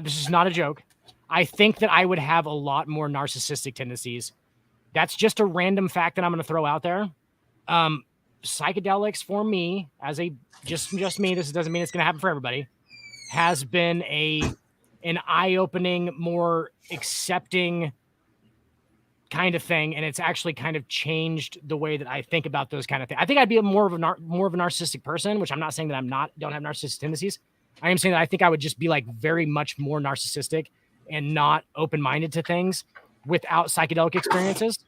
this is not a joke. I think that I would have a lot more narcissistic tendencies. That's just a random fact that I'm going to throw out there. Psychedelics for me, as a just me, this doesn't mean it's going to happen for everybody, has been an eye-opening, more accepting kind of thing, and it's actually kind of changed the way that I think about those kind of things. I think I'd be more of a narcissistic person, which I'm not saying that don't have narcissistic tendencies. I am saying that I think I would just be like very much more narcissistic and not open-minded to things without psychedelic experiences.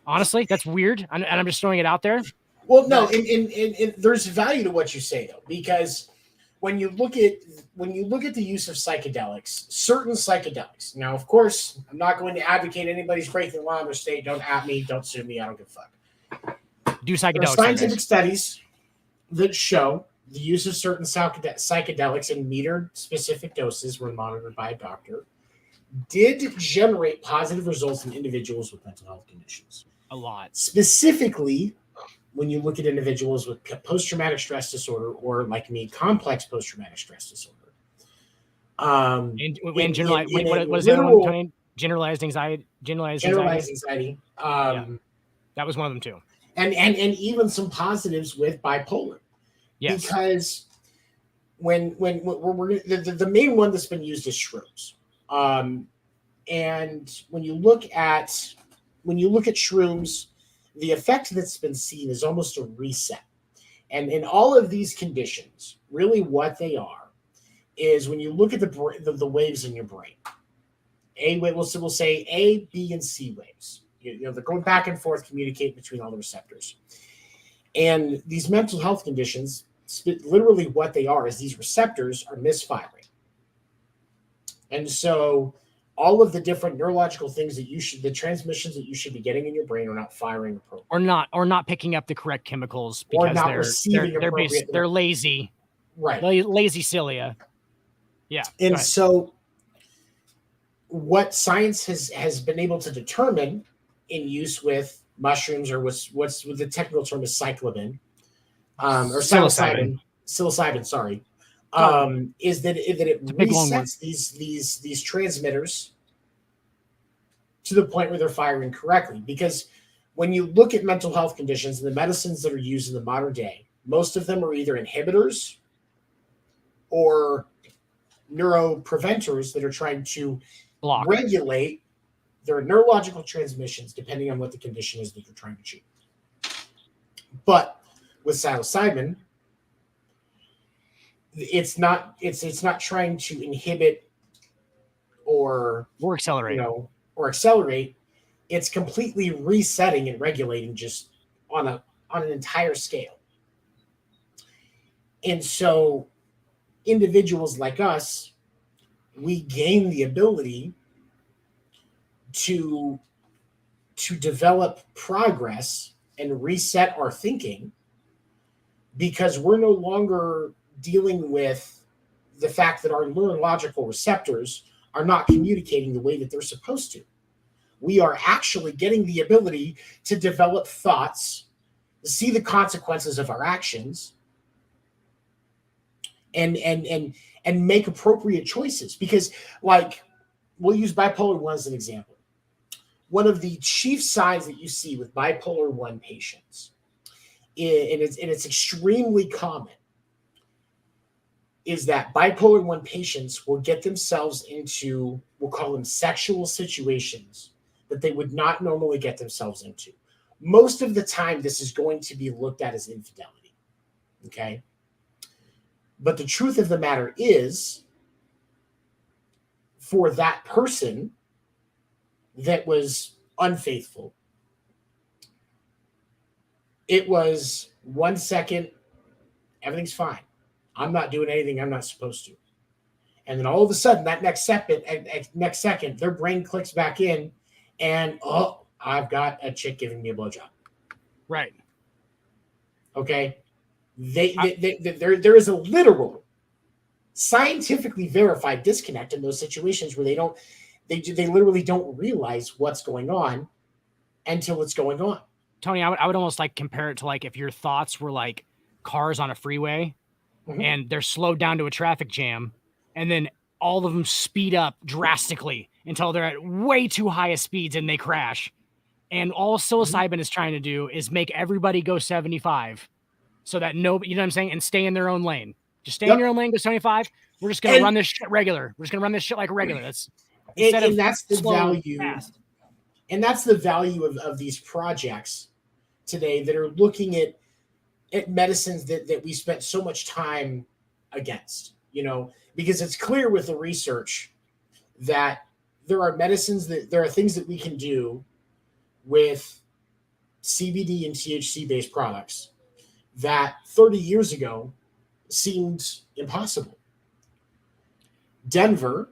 Honestly, that's weird, and I'm just throwing it out there. Well, no, and there's value to what you say though, because when you look at the use of psychedelics, certain psychedelics. Now, of course, I'm not going to advocate anybody's breaking the law in their state. Don't at me, don't sue me. I don't give a fuck. Do psychedelics. There are scientific studies that show the use of certain psychedelics in metered specific doses when monitored by a doctor did generate positive results in individuals with mental health conditions. A lot. Specifically, when you look at individuals with post-traumatic stress disorder or, like me, complex post-traumatic stress disorder. Generalized anxiety. Generalized anxiety. That was one of them too. And even some positives with bipolar. Yes. Because when we're the main one that's been used is shrooms. And when you look at shrooms, the effect that's been seen is almost a reset. And in all of these conditions, really what they are is when you look at the waves in your brain, we'll say A, B, and C waves. They're going back and forth, communicating between all the receptors. And these mental health conditions, literally what they are is these receptors are misfiring. And so all of the different neurological things the transmissions that you should be getting in your brain are not firing appropriately. Or not picking up the correct chemicals because they're lazy. Right. Lazy cilia. Yeah. And so what science has been able to determine in use with mushrooms, or what's the technical term is psilocybin, or psilocybin, sorry. Is that it resets these transmitters to the point where they're firing correctly. Because when you look at mental health conditions and the medicines that are used in the modern day, most of them are either inhibitors or neuropreventers that are trying to regulate their neurological transmissions depending on what the condition is that you're trying to treat. But with psilocybin, it's not trying to inhibit or accelerate. It's completely resetting and regulating just on an entire scale. And so individuals like us, we gain the ability to to develop progress and reset our thinking, because we're no longer dealing with the fact that our neurological receptors are not communicating the way that they're supposed to. We are actually getting the ability to develop thoughts, see the consequences of our actions, and make appropriate choices. Because, like, we'll use bipolar 1 as an example. One of the chief signs that you see with bipolar 1 patients, and it's extremely common, is that bipolar 1 patients will get themselves into, we'll call them sexual situations that they would not normally get themselves into. Most of the time, this is going to be looked at as infidelity. Okay? But the truth of the matter is, for that person that was unfaithful, it was 1 second, everything's fine. I'm not doing anything I'm not supposed to. And then all of a sudden, that next second, their brain clicks back in, and I've got a chick giving me a blowjob. Right. Okay. There is a literal, scientifically verified disconnect in those situations where they literally don't realize what's going on until it's going on. Tony, I would almost like compare it to like if your thoughts were like cars on a freeway, and they're slowed down to a traffic jam, and then all of them speed up drastically until they're at way too high of speeds and they crash. And all psilocybin is trying to do is make everybody go 75 so that nobody, you know what I'm saying, and stay in their own lane. Just stay in your own lane, go 75. We're just going to run this shit regular. We're just going to run this shit like regular. That's that's the value. Fast. And that's the value of these projects today that are looking at medicines that we spent so much time against, you know, because it's clear with the research that there are things that we can do with CBD and THC based products that 30 years ago seemed impossible. Denver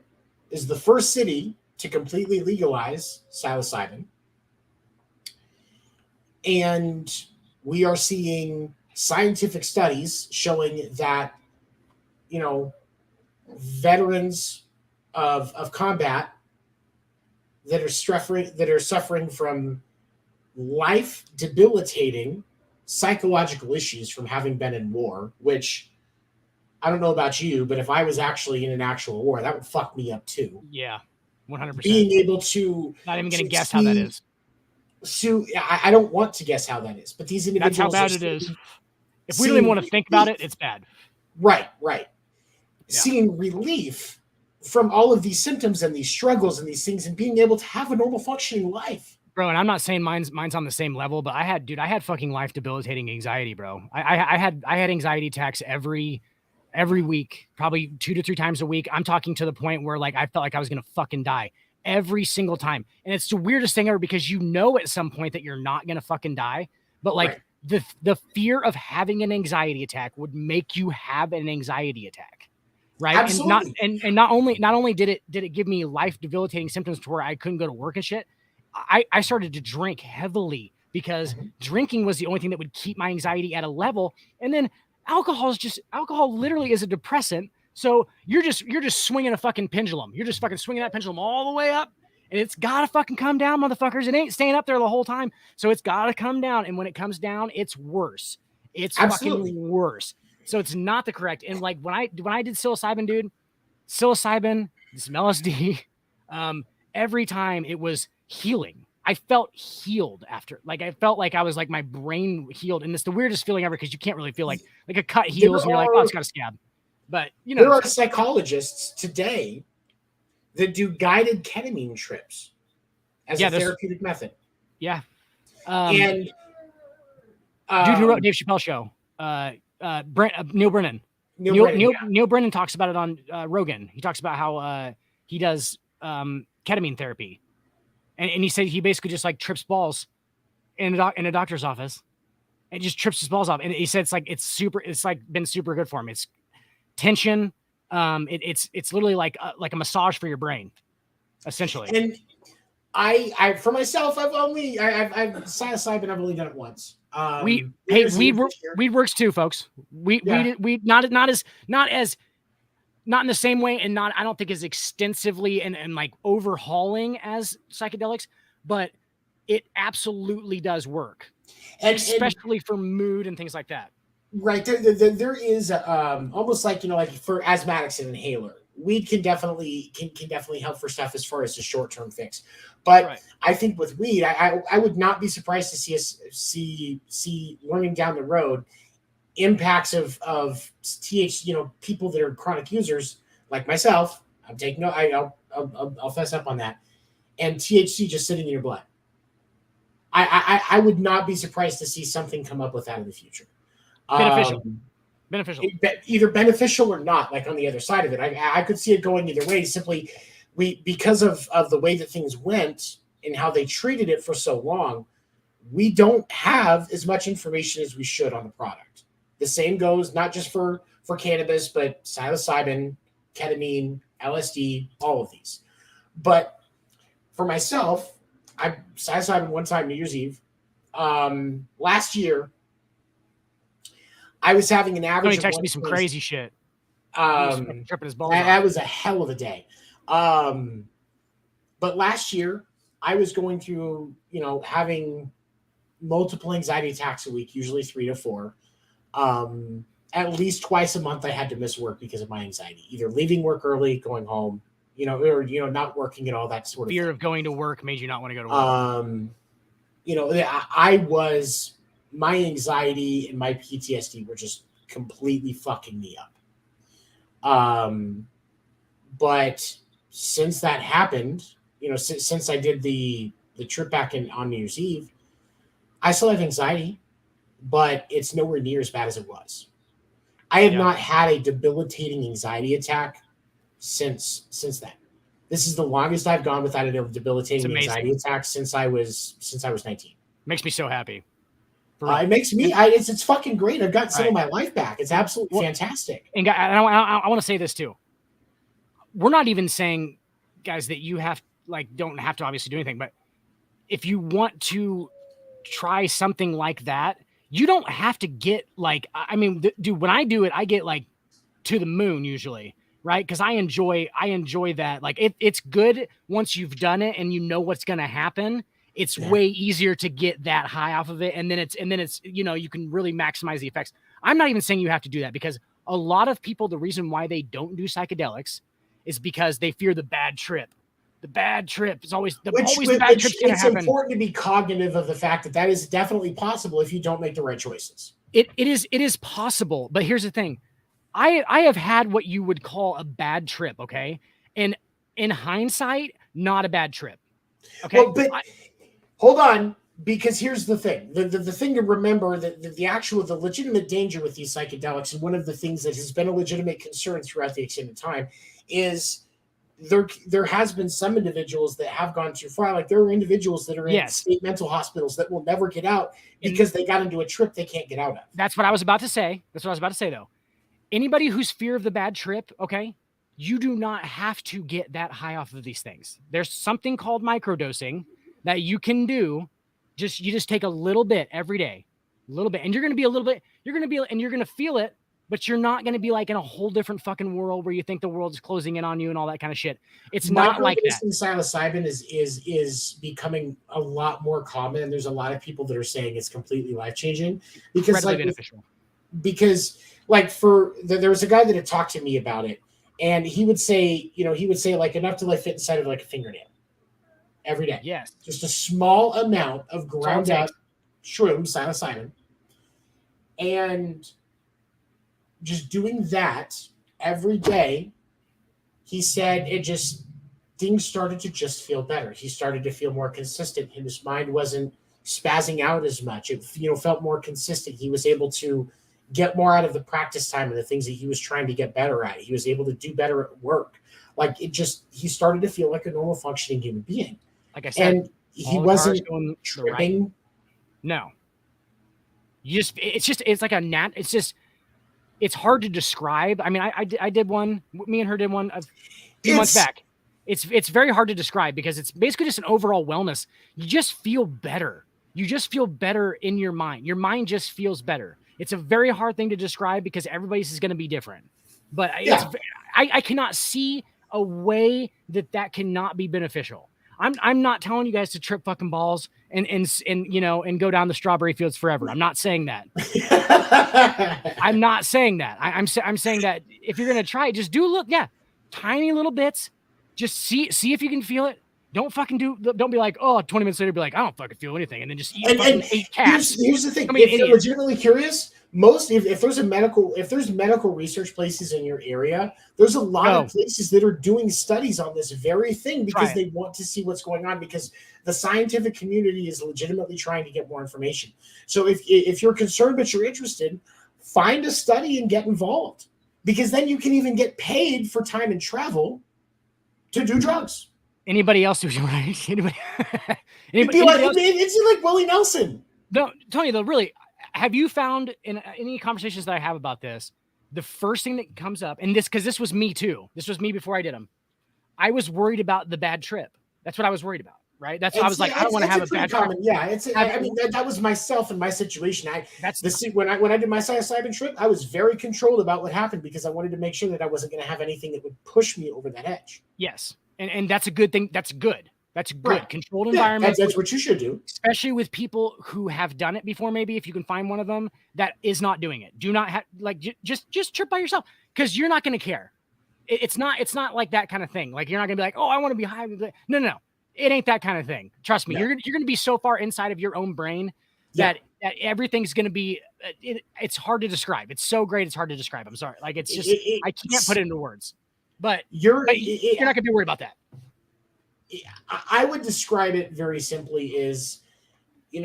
is the first city to completely legalize psilocybin. And we are seeing scientific studies showing that, you know, veterans of combat that are suffering from life debilitating psychological issues from having been in war, which I don't know about you, but if I was actually in an actual war, that would fuck me up too. Yeah, 100%. Being able to not even going to guess how that is. So I don't want to guess how that is, but these individuals. That's how bad it is. If we don't even want to think about it, it's bad. Right. Yeah. Seeing relief from all of these symptoms and these struggles and these things, and being able to have a normal functioning life. Bro, and I'm not saying mine's on the same level, but I had fucking life debilitating anxiety, bro. I had anxiety attacks every week, probably 2 to 3 times a week. I'm talking to the point where like I felt like I was gonna fucking die every single time. And it's the weirdest thing ever, because you know at some point that you're not gonna fucking die, but like the fear of having an anxiety attack would make you have an anxiety attack. Right. Absolutely. And not only did it give me life debilitating symptoms to where I couldn't go to work and shit, I started to drink heavily because drinking was the only thing that would keep my anxiety at a level. And then alcohol literally is a depressant. So you're just swinging a fucking pendulum. You're just fucking swinging that pendulum all the way up, and it's got to fucking come down, motherfuckers. It ain't staying up there the whole time. So it's got to come down. And when it comes down, it's worse. It's fucking worse. So it's not the correct. And like when I did psilocybin, dude, some LSD, every time it was healing. I felt healed after. Like I felt like I was like my brain healed, and it's the weirdest feeling ever because you can't really feel like a cut heals and you're like, oh, it's got a scab. But you know, there are psychologists today that do guided ketamine trips as a therapeutic method. Yeah. And dude who wrote Dave Chappelle show, Neil Brennan. Neil Brennan talks about it on Rogan. He talks about how he does ketamine therapy, and he said he basically just like trips balls in a doctor's office, and just trips his balls off. And he said it's like been super good for him. It's tension. It's literally like a massage for your brain, essentially. And for myself, I've psilocybin. I've only done it once. Weed works too, folks. We not in the same way, and I don't think as extensively and like overhauling as psychedelics, but it absolutely does work, especially for mood and things like that. Right. There is almost like, like for asthmatics, an inhaler. Weed can definitely help for stuff as far as a short-term fix. But I think with weed, I would not be surprised to see learning down the road impacts of THC, people that are chronic users like myself. I'm taking I'll fess up on that. And THC just sitting in your blood. I would not be surprised to see something come up with that in the future. Beneficial. Either beneficial or not, like on the other side of it. I could see it going either way. Simply, because of the way that things went and how they treated it for so long, we don't have as much information as we should on the product. The same goes not just for cannabis, but psilocybin, ketamine, LSD, all of these. But for myself, I psilocybin one time New Year's Eve. Last year, I was having an average. Tony texted me some crazy shit. Tripping his balls. That was a hell of a day. But last year, I was going through, having multiple anxiety attacks a week, usually 3 to 4. At least twice a month, I had to miss work because of my anxiety, either leaving work early, going home, or not working and all that sort of fear thing. of going to work made you not want to go to work. My anxiety and my PTSD were just completely fucking me up. But since that happened, since I did the trip back on New Year's Eve, I still have anxiety, but it's nowhere near as bad as it was. I have not had a debilitating anxiety attack since then. This is the longest I've gone without a debilitating anxiety attack since I was 19. Makes me so happy. It makes me. It's fucking great. I've got some of my life back. It's absolutely fantastic. And I want to say this too. We're not even saying, guys, that you don't have to obviously do anything, but if you want to try something like that, you don't have to get dude, when I do it, I get to the moon usually, right? Because I enjoy that. It's good once you've done it and you know what's going to happen. It's way easier to get that high off of it. And then it's, you can really maximize the effects. I'm not even saying you have to do that, because a lot of people, the reason why they don't do psychedelics is because they fear the bad trip. The bad trip is always the bad trip's going to happen. It's important to be cognitive of the fact that is definitely possible if you don't make the right choices. It is possible, but here's the thing. I have had what you would call a bad trip, okay? And in hindsight, not a bad trip. Okay. Well, but hold on, because here's the thing. The thing to remember, the legitimate danger with these psychedelics, and one of the things that has been a legitimate concern throughout the extended time, is there has been some individuals that have gone too far. Like there are individuals that are in state mental hospitals that will never get out because they got into a trip they can't get out of. That's what I was about to say. Though. Anybody who's fear of the bad trip, okay, you do not have to get that high off of these things. There's something called microdosing that you can do. You just take a little bit every day, a little bit, and you're going to feel it, but you're not going to be in a whole different fucking world where you think the world is closing in on you and all that kind of shit. It's not like that. Psilocybin is becoming a lot more common, and there's a lot of people that are saying it's completely life-changing because beneficial. Because there was a guy that had talked to me about it, and he would say enough to fit inside of a fingernail every day. Yes. Just a small amount of ground out shrooms, psilocybin, and just doing that every day, he said things started to just feel better. He started to feel more consistent. His mind wasn't spazzing out as much. It felt more consistent. He was able to get more out of the practice time and the things that he was trying to get better at. He was able to do better at work. He started to feel like a normal functioning human being. Like I said, and he wasn't tripping. No. It's hard to describe. I mean, I did one. Me and her did one a few months back. It's very hard to describe because it's basically just an overall wellness. You just feel better. You just feel better in your mind. Your mind just feels better. It's a very hard thing to describe because everybody's is going to be different. But I cannot see a way that cannot be beneficial. I'm not telling you guys to trip fucking balls and go down the strawberry fields forever. I'm not saying that. I'm not saying that. I'm saying that if you're gonna try it, just do tiny little bits. Just see if you can feel it. Don't be like, 20 minutes later, be like, I don't fucking feel anything. And then just eat fucking 8 cats. Here's the thing. If you're legitimately curious, if there's medical research places in your area, there's a lot of places that are doing studies on this very thing because they want to see what's going on because the scientific community is legitimately trying to get more information. So if you're concerned but you're interested, find a study and get involved because then you can even get paid for time and travel to do drugs. Anybody else who's right? Anybody else? It's like Willie Nelson. No, Tony, though, really, have you found in any conversations that I have about this, the first thing that comes up, and because this was me too. This was me before I did them. I was worried about the bad trip. That's what I was worried about, right? That's why I was like, I don't want to have a bad trip. Yeah, that was myself and my situation. When I did my psilocybin trip, I was very controlled about what happened because I wanted to make sure that I wasn't going to have anything that would push me over that edge. Yes. And that's a good thing. That's good. That's good. Right. Controlled environment. That's what you should do. Especially with people who have done it before, maybe if you can find one of them that is not doing it. Do not have just trip by yourself because you're not going to care. It's not like that kind of thing. Like you're not going to be like, oh, I want to be high. No. It ain't that kind of thing. Trust me. No. You're going to be so far inside of your own brain that everything's going to be, it's hard to describe. It's so great. It's hard to describe. I'm sorry. Like it's just, I can't put it into words. But you're not going to be worried about that. I would describe it very simply as, we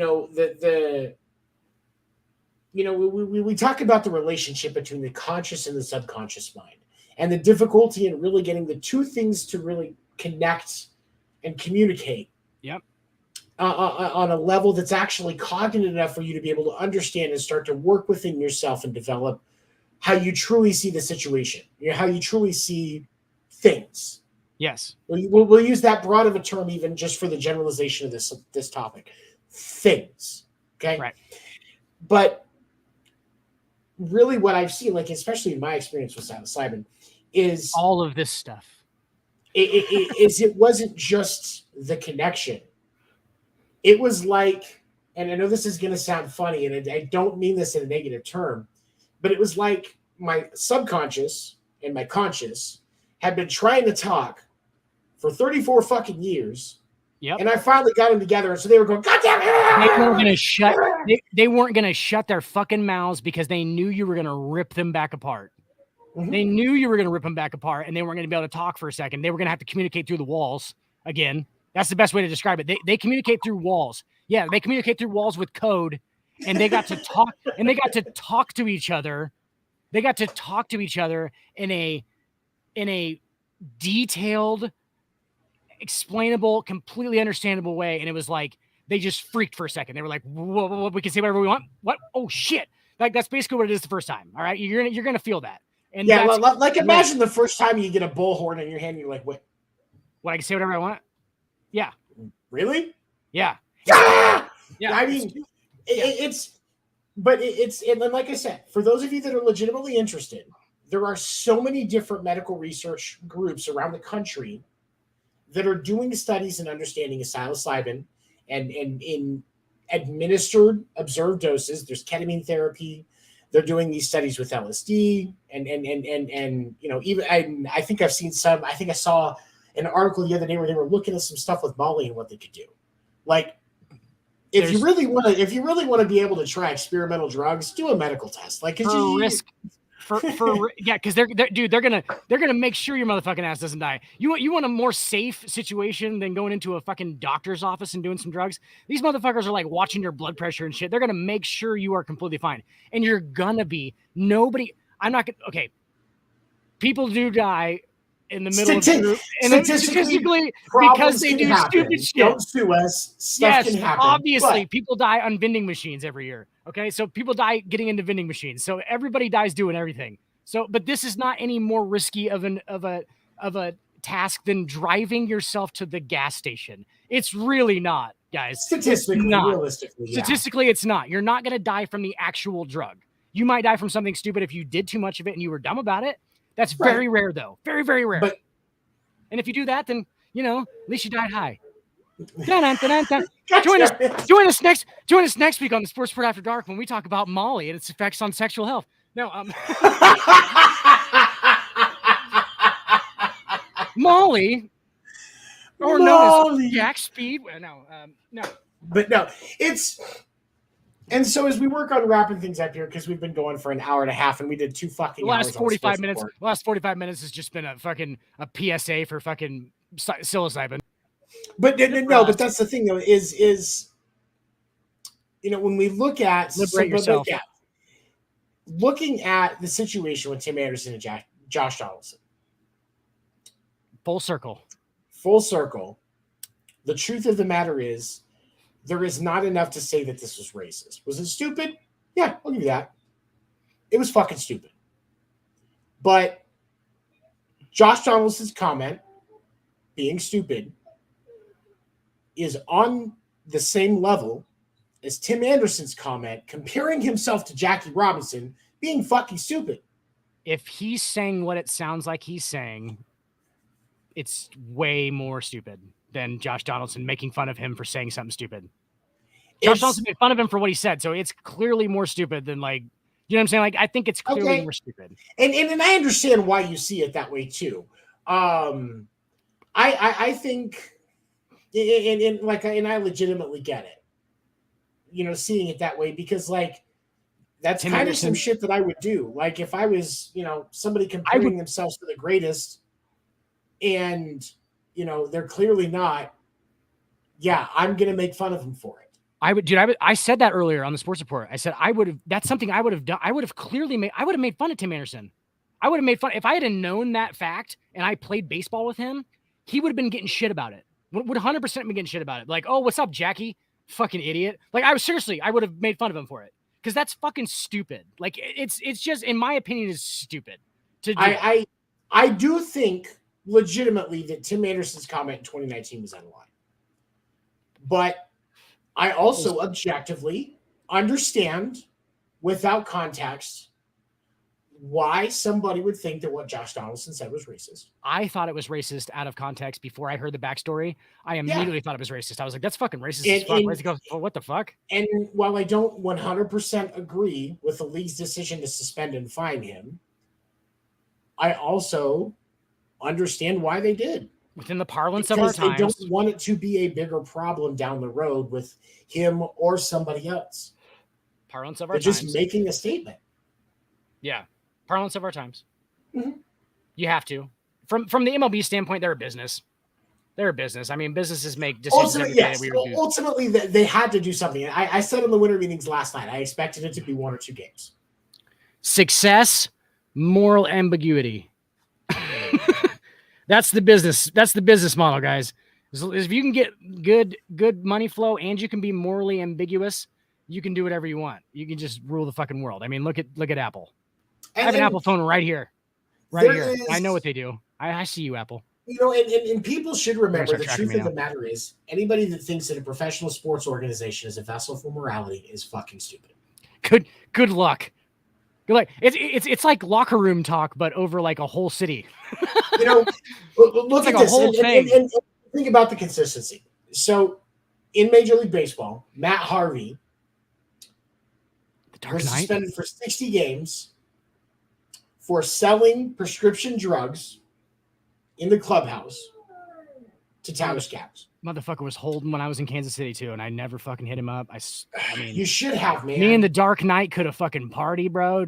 talk about the relationship between the conscious and the subconscious mind and the difficulty in really getting the two things to really connect and communicate. Yep. On a level that's actually cognitive enough for you to be able to understand and start to work within yourself and develop how you truly see the situation, how you truly see things. Yes. We'll use that broad of a term even just for the generalization of this topic. Things. Okay. Right. But really what I've seen, like especially in my experience with psilocybin, is all of this stuff. It wasn't just the connection. It was like, and I know this is going to sound funny, and I don't mean this in a negative term, but it was like my subconscious and my conscious had been trying to talk for 34 fucking years. Yep. And I finally got them together, and so they were going, God damn it! They weren't going to shut their fucking mouths because they knew you were going to rip them back apart. Mm-hmm. They knew you were going to rip them back apart, and they weren't going to be able to talk for a second. They were going to have to communicate through the walls again. That's the best way to describe it. They communicate through walls. Yeah, they communicate through walls with code, and they got to talk. And they got to talk to each other. They got to talk to each other in a detailed, explainable, completely understandable way. And it was like they just freaked for a second. They were like, whoa, we can say whatever we want. What? Oh shit! Like that's basically what it is the first time. All right, you're gonna feel that. And yeah, like imagine the first time you get a bullhorn in your hand, you're like, what? What, I can say whatever I want? Yeah. Really? Yeah. Yeah. I mean, it's and like I said, for those of you that are legitimately interested, there are so many different medical research groups around the country that are doing studies and understanding of psilocybin and in administered observed doses. There's ketamine therapy. They're doing these studies with LSD and even I think I've seen some. I think I saw an article the other day where they were looking at some stuff with Molly and what they could do. Like, if you really want to be able to try experimental drugs, do a medical test. Like, risk. Because they're gonna make sure your motherfucking ass doesn't die. You want a more safe situation than going into a fucking doctor's office and doing some drugs. These motherfuckers are like watching your blood pressure and shit. They're gonna make sure you are completely fine, and you're gonna be nobody. I'm not gonna. Okay, people do die in the middle of group, and statistically because they do stupid shit. Don't sue us. Stuff can happen. Obviously, people die on vending machines every year. Okay, so people die getting into vending machines. So everybody dies doing everything. So, but this is not any more risky of a task than driving yourself to the gas station. It's really not, guys. Statistically, realistically, yeah. Statistically, it's not. You're not going to die from the actual drug. You might die from something stupid if you did too much of it and you were dumb about it. That's very rare, though. Very, very rare. And if you do that, then, at least you died high. Join us next week on the Sports Report After Dark when we talk about Molly and its effects on sexual health. No, Molly, or known as Jack Speed. No. But no, and so as we work on wrapping things up here, because we've been going for an hour and a half and we did 2 fucking hours. The last 45 minutes has just been a PSA for fucking psilocybin. But no, but that's the thing though, is when we look at looking at the situation with Tim Anderson and Josh Donaldson. Full circle. The truth of the matter is there is not enough to say that this was racist. Was it stupid? Yeah, I'll give you that. It was fucking stupid. But Josh Donaldson's comment being stupid is on the same level as Tim Anderson's comment comparing himself to Jackie Robinson being fucking stupid. If he's saying what it sounds like he's saying, it's way more stupid than Josh Donaldson making fun of him for saying something stupid. Josh Donaldson made fun of him for what he said, so it's clearly more stupid than you know what I'm saying? I think it's clearly more stupid. And I understand why you see it that way too. I think, and I legitimately get it. Seeing it that way because that's kind of some shit that I would do. Like if I was, somebody comparing themselves to the greatest and, they're clearly not, yeah, I'm going to make fun of them for it. I said that earlier on the Sports Report. I said that's something I would have done. I would have made fun of Tim Anderson. I would have made fun. If I had known that fact and I played baseball with him, he would have been getting shit about it. Would 100% been getting shit about it. Like, oh, what's up, Jackie? Fucking idiot. I would have made fun of him for it. Because that's fucking stupid. It's just, in my opinion, is stupid. I do think legitimately that Tim Anderson's comment in 2019 was out of line. But I also objectively understand, without context, why somebody would think that what Josh Donaldson said was racist. I thought it was racist out of context before I heard the backstory. I immediately thought it was racist. I was like, that's fucking racist as fuck. Where's he go? Oh, what the fuck? And while I don't 100% agree with the league's decision to suspend and fine him, I also understand why they did. Within the parlance of our times. They don't want it to be a bigger problem down the road with him or somebody else. Parlance of our times. Just making a statement. Yeah. Parlance of our times. Mm-hmm. You have to. From the MLB standpoint, they're a business. They're a business. I mean, businesses make decisions every day that we would do. Ultimately, they had to do something. I said in the winter meetings last night, I expected it to be 1 or 2 games. Success, moral ambiguity. That's the business. That's the business model, guys. If you can get good money flow and you can be morally ambiguous, you can do whatever you want. You can just rule the fucking world. I mean, look at Apple. I have an Apple phone right here. I know what they do. I see you, Apple. And people should remember the truth of the matter is anybody that thinks that a professional sports organization is a vessel for morality is fucking stupid. Good luck. It's like locker room talk, but over a whole city. Look at this and think about the consistency. So in Major League Baseball, Matt Harvey was suspended for 60 games for selling prescription drugs in the clubhouse to Tyler Skaggs. Motherfucker was holding when I was in Kansas City too, and I never fucking hit him up. I mean, you should have, man. Me and the Dark Knight could have fucking party, bro.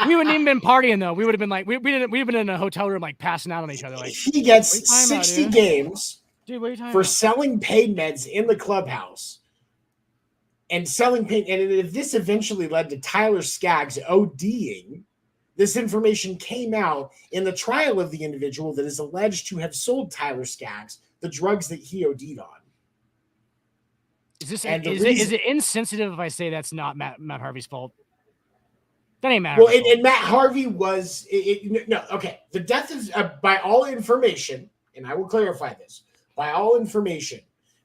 We wouldn't even been partying though. We would have been we'd have been in a hotel room passing out on each other. He gets 60 games for selling pain meds in the clubhouse and selling pain. And if this eventually led to Tyler Skaggs ODing, this information came out in the trial of the individual that is alleged to have sold Tyler Skaggs the drugs that he OD'd on. Is it insensitive if I say that's not Matt Harvey's fault? That ain't matter. Well, and Matt Harvey was no, okay. The death is by all information, and I will clarify this. By all information,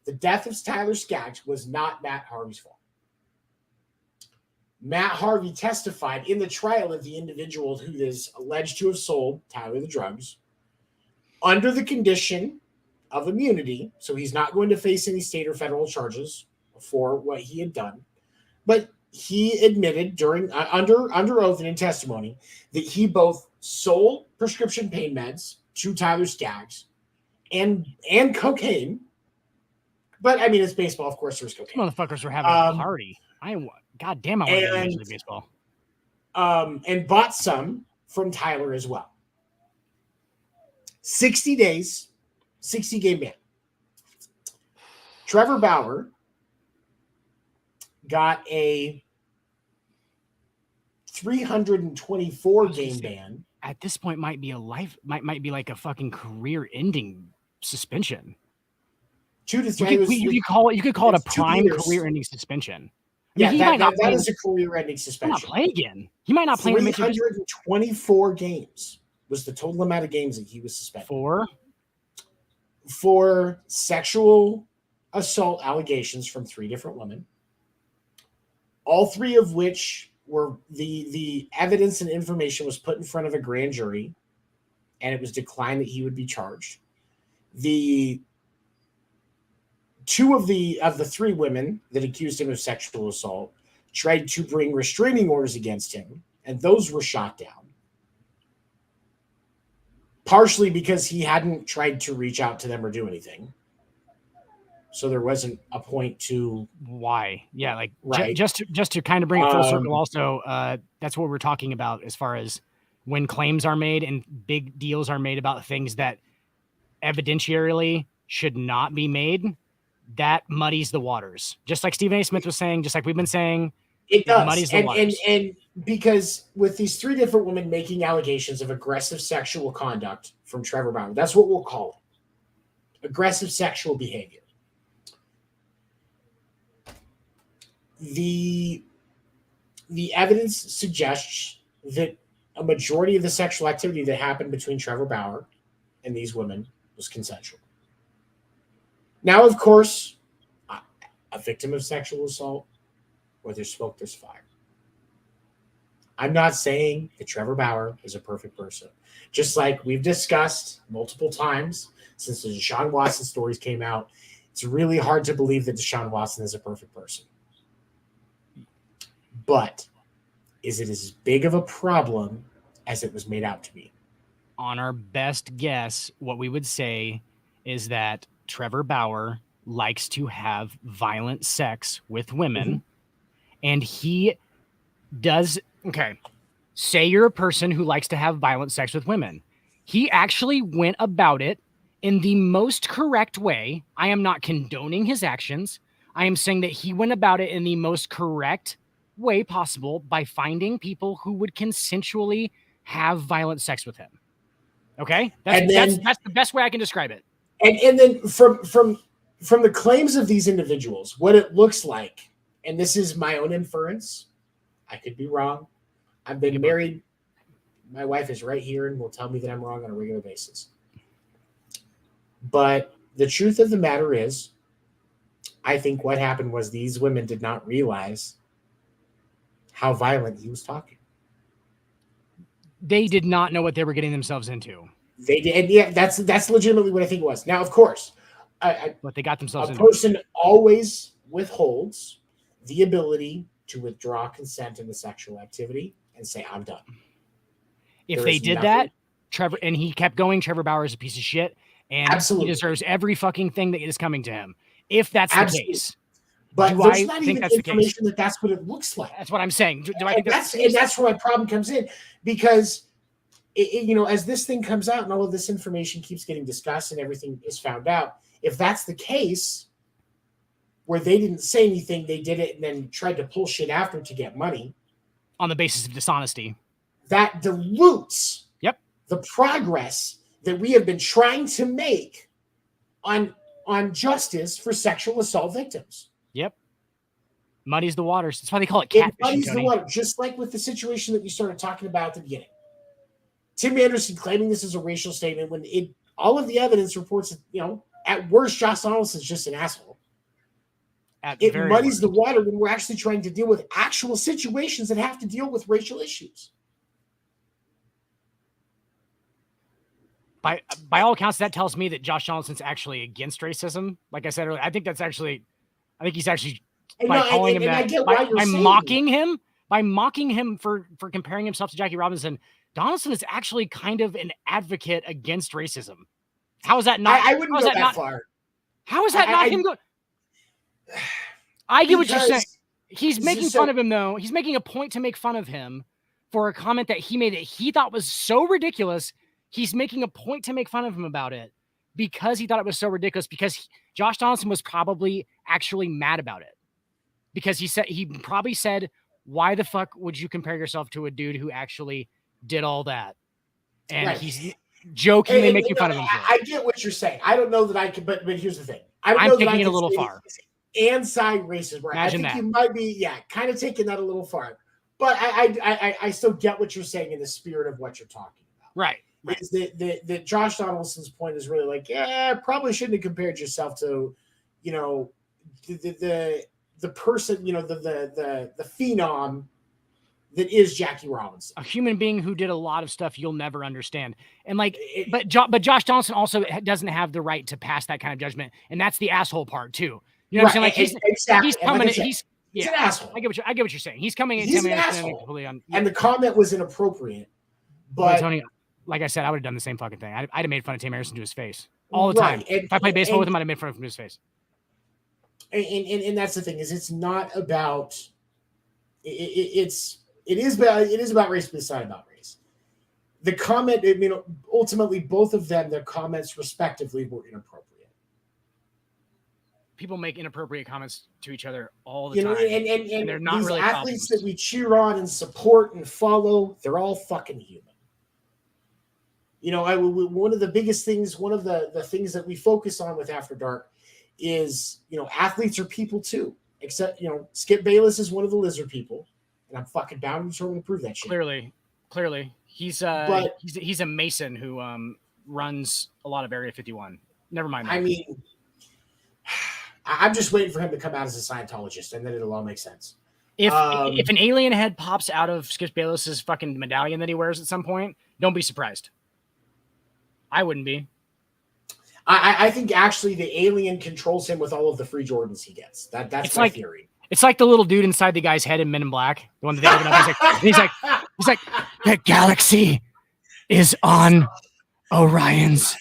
the death of Tyler Skaggs was not Matt Harvey's fault. Matt Harvey testified in the trial of the individual who is alleged to have sold Tyler the drugs under the condition of immunity. So he's not going to face any state or federal charges for what he had done. But he admitted during under oath and in testimony that he both sold prescription pain meds to Tyler Skaggs and cocaine. But I mean, it's baseball, of course. There's cocaine. Motherfuckers were having a party. God damn, I want to Major League Baseball. And bought some from Tyler as well. 60 days, 60-game ban. Trevor Bauer got a 324-game ban. At this point, might be like a fucking career-ending suspension. 2 to 3. You could call it a prime career-ending suspension. I mean, that is a career-ending suspension. He might not play again. He might not play. 324 games was the total amount of games that he was suspended for sexual assault allegations from 3 different women. All 3 of which were the evidence and information was put in front of a grand jury, and it was declined that he would be charged. The 2 of the 3 women that accused him of sexual assault tried to bring restraining orders against him, and those were shot down. Partially because he hadn't tried to reach out to them or do anything. So there wasn't a point to why. Yeah, like right. just to kind of bring it full circle. Also, that's what we're talking about as far as when claims are made and big deals are made about things that evidentiarily should not be made. That muddies the waters. Just like Stephen A. Smith was saying, just like we've been saying, it does. Muddies the waters. And because with these 3 different women making allegations of aggressive sexual conduct from Trevor Bauer, that's what we'll call it. Aggressive sexual behavior. The evidence suggests that a majority of the sexual activity that happened between Trevor Bauer and these women was consensual. Now, of course, a victim of sexual assault, where there's smoke, there's fire. I'm not saying that Trevor Bauer is a perfect person. Just like we've discussed multiple times since the Deshaun Watson stories came out, it's really hard to believe that Deshaun Watson is a perfect person. But is it as big of a problem as it was made out to be? On our best guess, what we would say is that Trevor Bauer likes to have violent sex with women, and he does. Okay, say you're a person who likes to have violent sex with women. He actually went about it in the most correct way. I am not condoning his actions. I am saying that he went about it in the most correct way possible by finding people who would consensually have violent sex with him. Okay, that's the best way I can describe it. And then from the claims of these individuals, what it looks like, and this is my own inference, I could be wrong. I've been married. My wife is right here and will tell me that I'm wrong on a regular basis. But the truth of the matter is, I think what happened was these women did not realize how violent he was talking. They did not know what they were getting themselves into. They did. And yeah, that's legitimately what I think it was. Now, of course, what they got themselves into. A person always withholds the ability to withdraw consent in the sexual activity and say, I'm done. If they did that, Trevor, and he kept going, Trevor Bauer is a piece of shit, and he deserves every fucking thing that is coming to him. If that's the case. But there's not even information that that's what it looks like. That's what I'm saying. Do I think that's where my problem comes in, because as this thing comes out and all of this information keeps getting discussed and everything is found out, if that's the case, where they didn't say anything, they did it and then tried to pull shit after to get money on the basis of dishonesty, that dilutes the progress that we have been trying to make on justice for sexual assault victims. Yep. Muddies the waters. That's why they call it catfishing. It muddies the water, just like with the situation that we started talking about at the beginning. Tim Anderson claiming this is a racial statement when all of the evidence reports that, at worst, Josh Donaldson's just an asshole. It muddies the water when we're actually trying to deal with actual situations that have to deal with racial issues. By all accounts, that tells me that Josh Donaldson's actually against racism. Like I said earlier, I think he's actually calling him that, by mocking him for comparing himself to Jackie Robinson. Donaldson is actually kind of an advocate against racism. How is that not? I wouldn't go that far. How is that not him going? I get what you're saying. He's making fun of him, though. He's making a point to make fun of him for a comment that he made that he thought was so ridiculous. He's making a point to make fun of him about it because he thought it was so ridiculous, because Josh Donaldson was probably actually mad about it, because he probably said, why the fuck would you compare yourself to a dude who actually did all that? And he's jokingly making fun of him. I get what you're saying. I don't know that I can, but here's the thing. I'm taking it a little far. Anti-racist, right? I think you might be, kind of taking that a little far. But I still get what you're saying in the spirit of what you're talking about. Right. Is that Josh Donaldson's point is really like, probably shouldn't have compared yourself to, the person, the phenom that is Jackie Robinson, a human being who did a lot of stuff you'll never understand. And but Josh Donaldson also doesn't have the right to pass that kind of judgment, and that's the asshole part too. You know what I'm saying? Like he's coming. He's an asshole. I get what you're saying. He's coming in. He's an asshole. And the comment was inappropriate. But Tony, like I said, I would have done the same fucking thing. I'd have made fun of Tim Anderson to his face all the time. If I played baseball with him, I'd have made fun of him to his face. And that's the thing, is it's not about it is about race, but it's not about race. The comment, ultimately both of them, their comments respectively were inappropriate. People make inappropriate comments to each other all the time. And they're not these really athletes problems that we cheer on and support and follow, they're all fucking human. One of the biggest things, one of the things that we focus on with After Dark is, athletes are people too. Except, Skip Bayless is one of the lizard people, and I'm fucking bound and determined to prove that shit. Clearly, he's a Mason who runs a lot of Area 51. Never mind that. I mean, I'm just waiting for him to come out as a Scientologist, and then it'll all make sense. If an alien head pops out of Skip Bayless's fucking medallion that he wears at some point, don't be surprised. I wouldn't be. I think actually the alien controls him with all of the free Jordans he gets. That's my theory. It's like the little dude inside the guy's head in Men in Black, the one that they open up. He's like, the galaxy is on Orion's.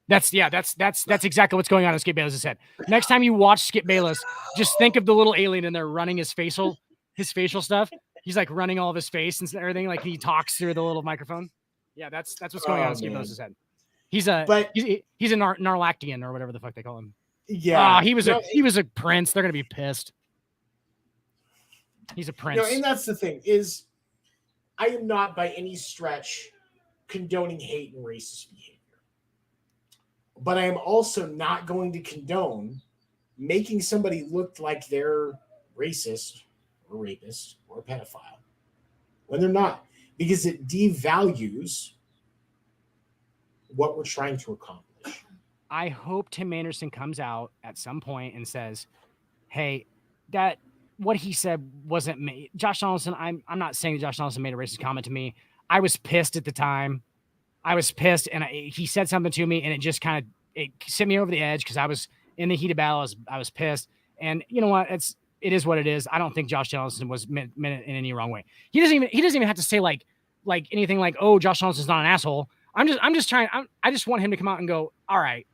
That's exactly what's going on in Skip Bayless's head. Next time you watch Skip Bayless, just think of the little alien in there running his facial stuff. He's like running all of his face and everything, like he talks through the little microphone. Yeah, that's what's going on in Skip Bayless's head. He's a Narlactian or whatever the fuck they call him. Yeah, he was a prince. They're gonna be pissed. He's a prince. And that's the thing, is I am not by any stretch condoning hate and racist behavior, but I am also not going to condone making somebody look like they're racist or rapist or a pedophile when they're not, because it devalues what we're trying to accomplish. I hope Tim Anderson comes out at some point and says, hey, that what he said wasn't me. Josh Donaldson, I'm not saying that Josh Donaldson made a racist comment to me. I was pissed at the time. I was pissed, and he said something to me, and it just kind of sent me over the edge because I was in the heat of battle. I was pissed. And you know what? It is what it is. I don't think Josh Donaldson was meant in any wrong way. He doesn't even have to say like anything like, oh, Josh Donaldson's not an asshole. I just want him to come out and go, all right,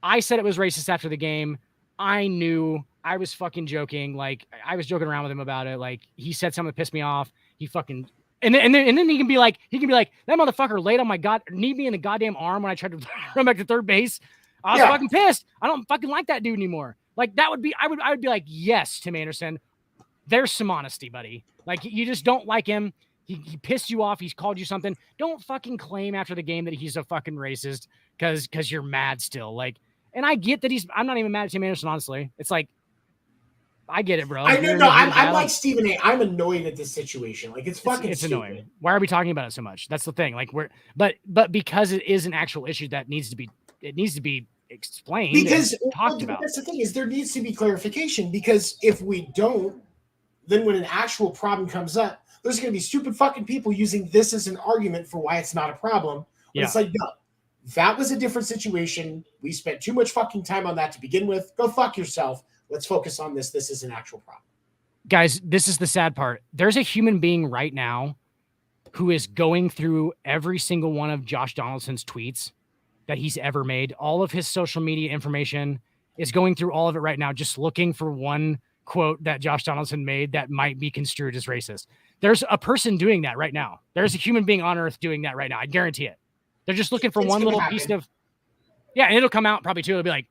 I said it was racist after the game. I knew I was fucking joking. Like I was joking around with him about it. Like he said something that pissed me off. He fucking, and then he can be like, that motherfucker laid on my knee me in the goddamn arm when I tried to run back to third base. I was fucking pissed. I don't fucking like that dude anymore. Like that would be, I would be like, yes, Tim Anderson, there's some honesty, buddy. Like you just don't like him. He pissed you off. He's called you something. Don't fucking claim after the game that he's a fucking racist because you're mad still. Like, and I get that I'm not even mad at Tim Anderson, honestly. It's like, I get it, bro. I know. No, I'm like Stephen A. I'm annoyed at this situation. Like it's it's annoying. Why are we talking about it so much? That's the thing. Like but because it is an actual issue that needs to be explained because talked about. That's the thing is there needs to be clarification because if we don't, then when an actual problem comes up, there's going to be stupid fucking people using this as an argument for why it's not a problem. Yeah. It's like, no, that was a different situation. We spent too much fucking time on that to begin with. Go fuck yourself. Let's focus on this. This is an actual problem. Guys, this is the sad part. There's a human being right now who is going through every single one of Josh Donaldson's tweets that he's ever made. All of his social media information is going through all of it right now, just looking for one quote that Josh Donaldson made that might be construed as racist. There's a person doing that right now. There's a human being on earth doing that right now. I guarantee it. They're just looking for one little piece of, and it'll come out probably too. It'll be like,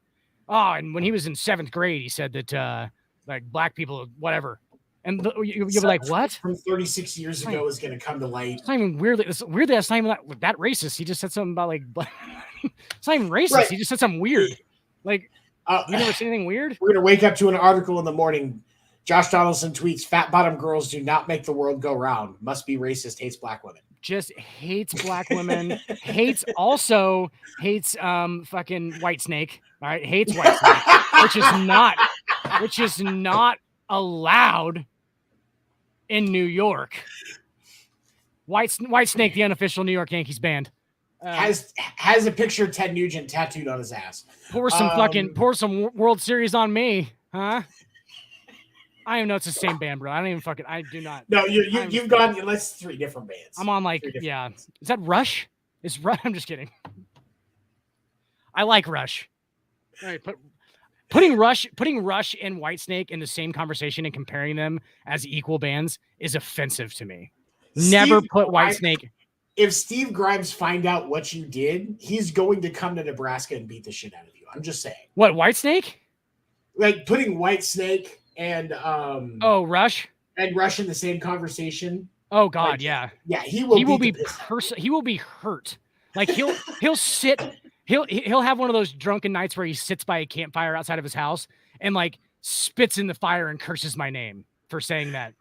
oh, and when he was in 7th grade, he said that like black people, whatever. And you'll be like, what? From 36 years ago is going to come to light. It's not even weirdly. That's not even that racist. He just said something about like, it's not even racist. Right. He just said something weird. Like, you never seen anything weird? We're going to wake up to an article in the morning. Josh Donaldson tweets, fat bottom girls do not make the world go round. Must be racist, hates black women. Just hates black women. hates fucking White Snake. All right. Hates White Snake, which is not allowed in New York. White Snake, the unofficial New York Yankees band. Has a picture of Ted Nugent tattooed on his ass. Pour some World Series on me, huh? I don't even know it's the same band, bro. I do not. No, you've gone. Let's 3 different bands. I'm on like, yeah. Bands. Is that Rush? Is Rush? I'm just kidding. I like Rush. All right, putting Rush and Whitesnake in the same conversation and comparing them as equal bands is offensive to me. Never put Whitesnake. If Steve Grimes find out what you did, he's going to come to Nebraska and beat the shit out of you. I'm just saying. What, Whitesnake? Like putting Whitesnake and Rush in the same conversation. Oh God, like, yeah. He will be hurt. Like he'll have one of those drunken nights where he sits by a campfire outside of his house and like spits in the fire and curses my name for saying that.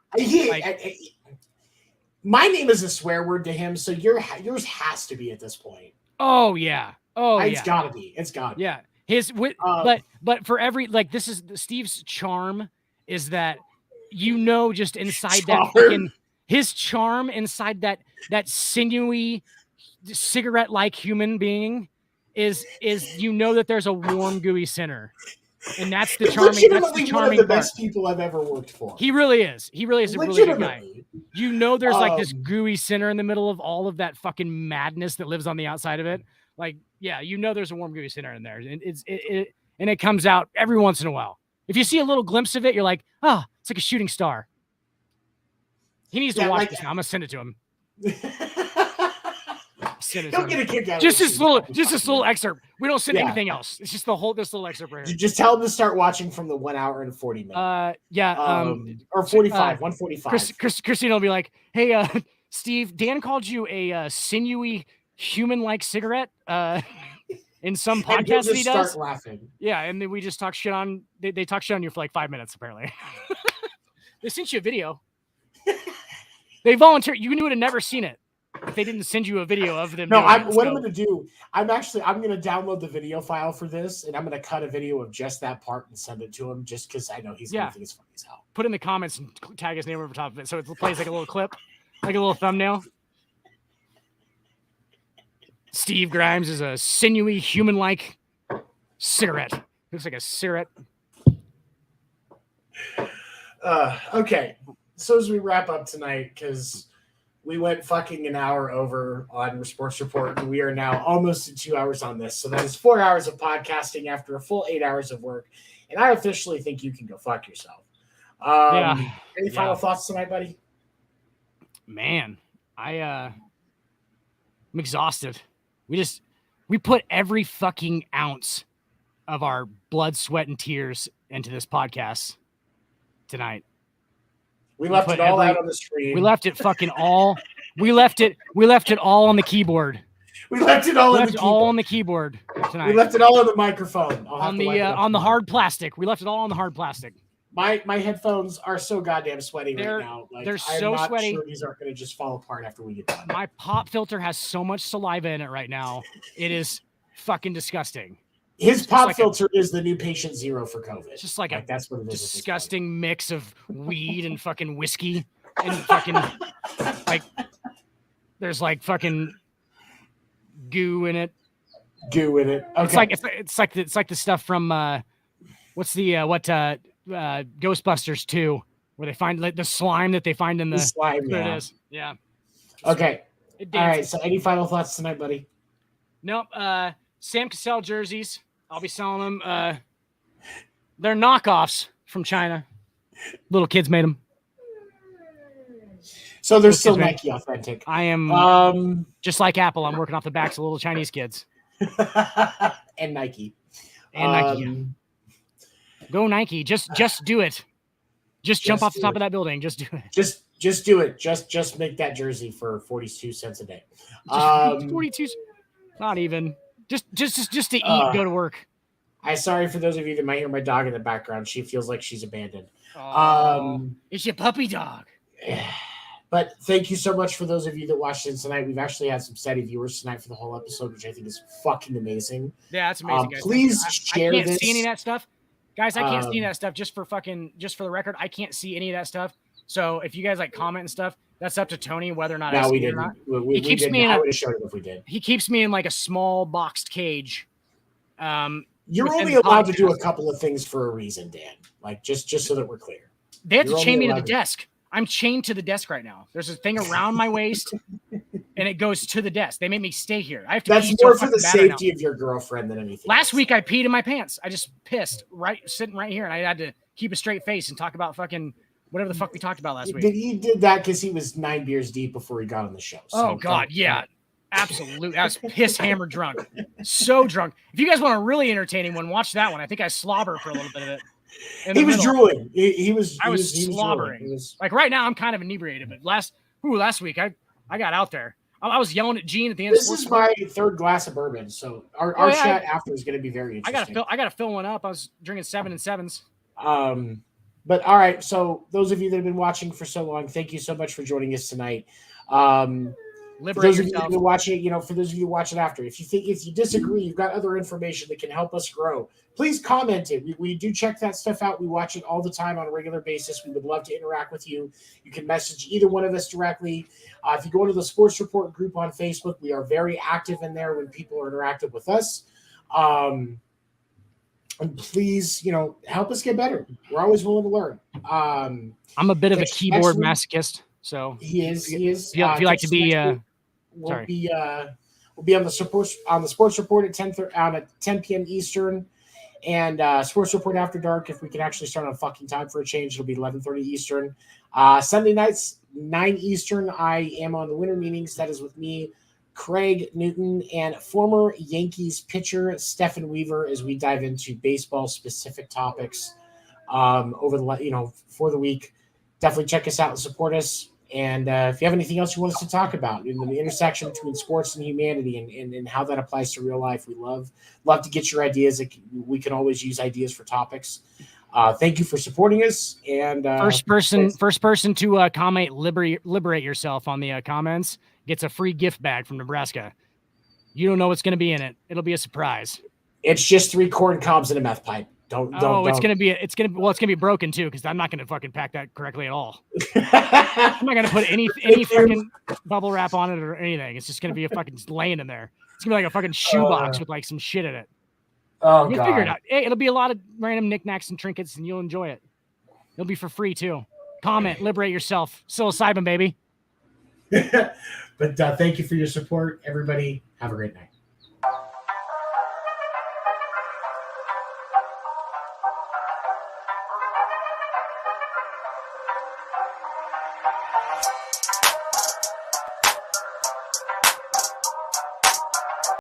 My name is a swear word to him, so yours has to be at this point. Oh yeah. It's gotta be. It's gotta be. Yeah. But for every this is Steve's charm is that just inside that fucking his charm inside that sinewy cigarette-like human being is that there's a warm gooey center, and that's the charming. That's the charming one of the best people I've ever worked for. He really is. He really is a really good guy. There's like this gooey center in the middle of all of that fucking madness that lives on the outside of it. Like, yeah, there's a warm gooey center in there, and it comes out every once in a while. If you see a little glimpse of it, you're like, oh, it's like a shooting star. He needs to watch this now. I'm gonna send it to him. He'll get a kick out of just this little excerpt. We don't send anything else. It's just this little excerpt right here. You just tell him to start watching from the 1 hour and 40 minutes. Or 45, 145. Christina will be like, hey, Steve, Dan called you a sinewy human-like cigarette in some podcast that he does. Start laughing. Yeah, and then we just talk shit on. They talk shit on you for like 5 minutes apparently. They sent you a video. They volunteered. You would have never seen it if they didn't send you a video of them. No, I'm going to do. I'm going to download the video file for this, and I'm going to cut a video of just that part and send it to him, just because I know he's going to think it's funny as hell. Put in the comments and tag his name over top of it, so it plays like a little clip, like a little thumbnail. Steve Grimes is a sinewy, human-like cigarette. Looks like a cigarette. Okay. So as we wrap up tonight, because we went fucking an hour over on Sports Report, and we are now almost at 2 hours on this. So that is 4 hours of podcasting after a full 8 hours of work. And I officially think you can go fuck yourself. Any final thoughts tonight, buddy? Man, I'm exhausted. We put every fucking ounce of our blood, sweat, and tears into this podcast tonight. We left it all out on the screen. We left it fucking all. We left it all on the keyboard. We left it all on the keyboard tonight. We left it all on the microphone. On the hard plastic. We left it all on the hard plastic. My headphones are so goddamn sweaty right now. Like, they're so sweaty. Sure these aren't going to just fall apart after we get done. My pop filter has so much saliva in it right now. It is fucking disgusting. His pop filter is the new patient zero for COVID. It's just like a that's what it is. Disgusting mix of weed and fucking whiskey and fucking like there's like fucking goo in it. Okay. It's like the stuff from what's the Ghostbusters 2 where they find like the slime that they find in the slime. Yeah. It is. Yeah. Okay. All right. So any final thoughts tonight, buddy? Nope. Sam Cassell jerseys. I'll be selling them. They're knockoffs from China. Little kids made them. So they're still Nike authentic. I am just like Apple. I'm working off the backs of little Chinese kids. And Nike. Go Nike. Just do it. Just jump off the top of that building. Just do it. Just do it. Just make that jersey for 42 cents a day. 42. Not even. Just to eat, go to work. I'm sorry for those of you that might hear my dog in the background. She feels like she's abandoned. It's your puppy dog. But thank you so much for those of you that watched it tonight. We've actually had some steady viewers tonight for the whole episode, which I think is fucking amazing. Yeah, that's amazing, guys. Please share this. I can't see any of that stuff. Guys, I can't see any of that stuff. Just for the record, I can't see any of that stuff. So if you guys like comment and stuff, that's up to Tony whether or not I see it or not. He keeps me in. I would have showed it if we did. He keeps me in like a small boxed cage. You're only allowed to do a couple of things for a reason, Dan. Like just so that we're clear. They have to chain me to the desk. I'm chained to the desk right now. There's a thing around my waist, and it goes to the desk. They make me stay here. I have to. That's more for the safety of your girlfriend than anything. Last week I peed in my pants. I just pissed sitting right here, and I had to keep a straight face and talk about fucking whatever the fuck we talked about last week. He did that because he was 9 beers deep before he got on the show. So God, yeah. Absolutely. I was piss hammered drunk. So drunk. If you guys want a really entertaining one, watch that one. I think I slobber for a little bit of it. He was drooling. I was slobbering. Like right now I'm kind of inebriated, but last week I got out there. I was yelling at Gene at the end. This is my third glass of bourbon, so our chat after is going to be very interesting. I gotta fill one up. I was drinking 7 and 7s. But all right, so those of you that have been watching for so long, thank you so much for joining us tonight. For those of you that watch it, for those of you watch it after, if you disagree, you've got other information that can help us grow, please comment it. We do check that stuff out. We watch it all the time on a regular basis. We would love to interact with you. You can message either one of us directly. If you go to the Sports Report group on Facebook, we are very active in there when people are interactive with us. And please, help us get better. We're always willing to learn. I'm a bit of a keyboard masochist, so he is. If you like to be, we'll be on the Sports Report at 10 p.m. Eastern, and Sports Report After Dark. If we can actually start on fucking time for a change, it'll be 11:30 Eastern. Sunday nights 9 Eastern. I am on the winter meetings. That is with me, Craig Newton, and former Yankees pitcher Stephen Weaver, as we dive into baseball specific topics over the for the week. Definitely check us out and support us. And if you have anything else you want us to talk about in the intersection between sports and humanity and how that applies to real life, we love to get your ideas. We can always use ideas for topics. Thank you for supporting us. And first person to comment liberate yourself on the comments gets a free gift bag from Nebraska. You don't know what's going to be in it. It'll be a surprise. It's just 3 corn cobs and a meth pipe. It's gonna be broken too, because I'm not gonna fucking pack that correctly at all. I'm not gonna put any fucking bubble wrap on it or anything. It's just gonna be a fucking laying in there. It's gonna be like a fucking shoebox with like some shit in it. Oh, you'll figure it out. Hey, it'll be a lot of random knickknacks and trinkets, and you'll enjoy it. It'll be for free too. Comment, liberate yourself. Psilocybin, baby. But thank you for your support, everybody. Have a great night.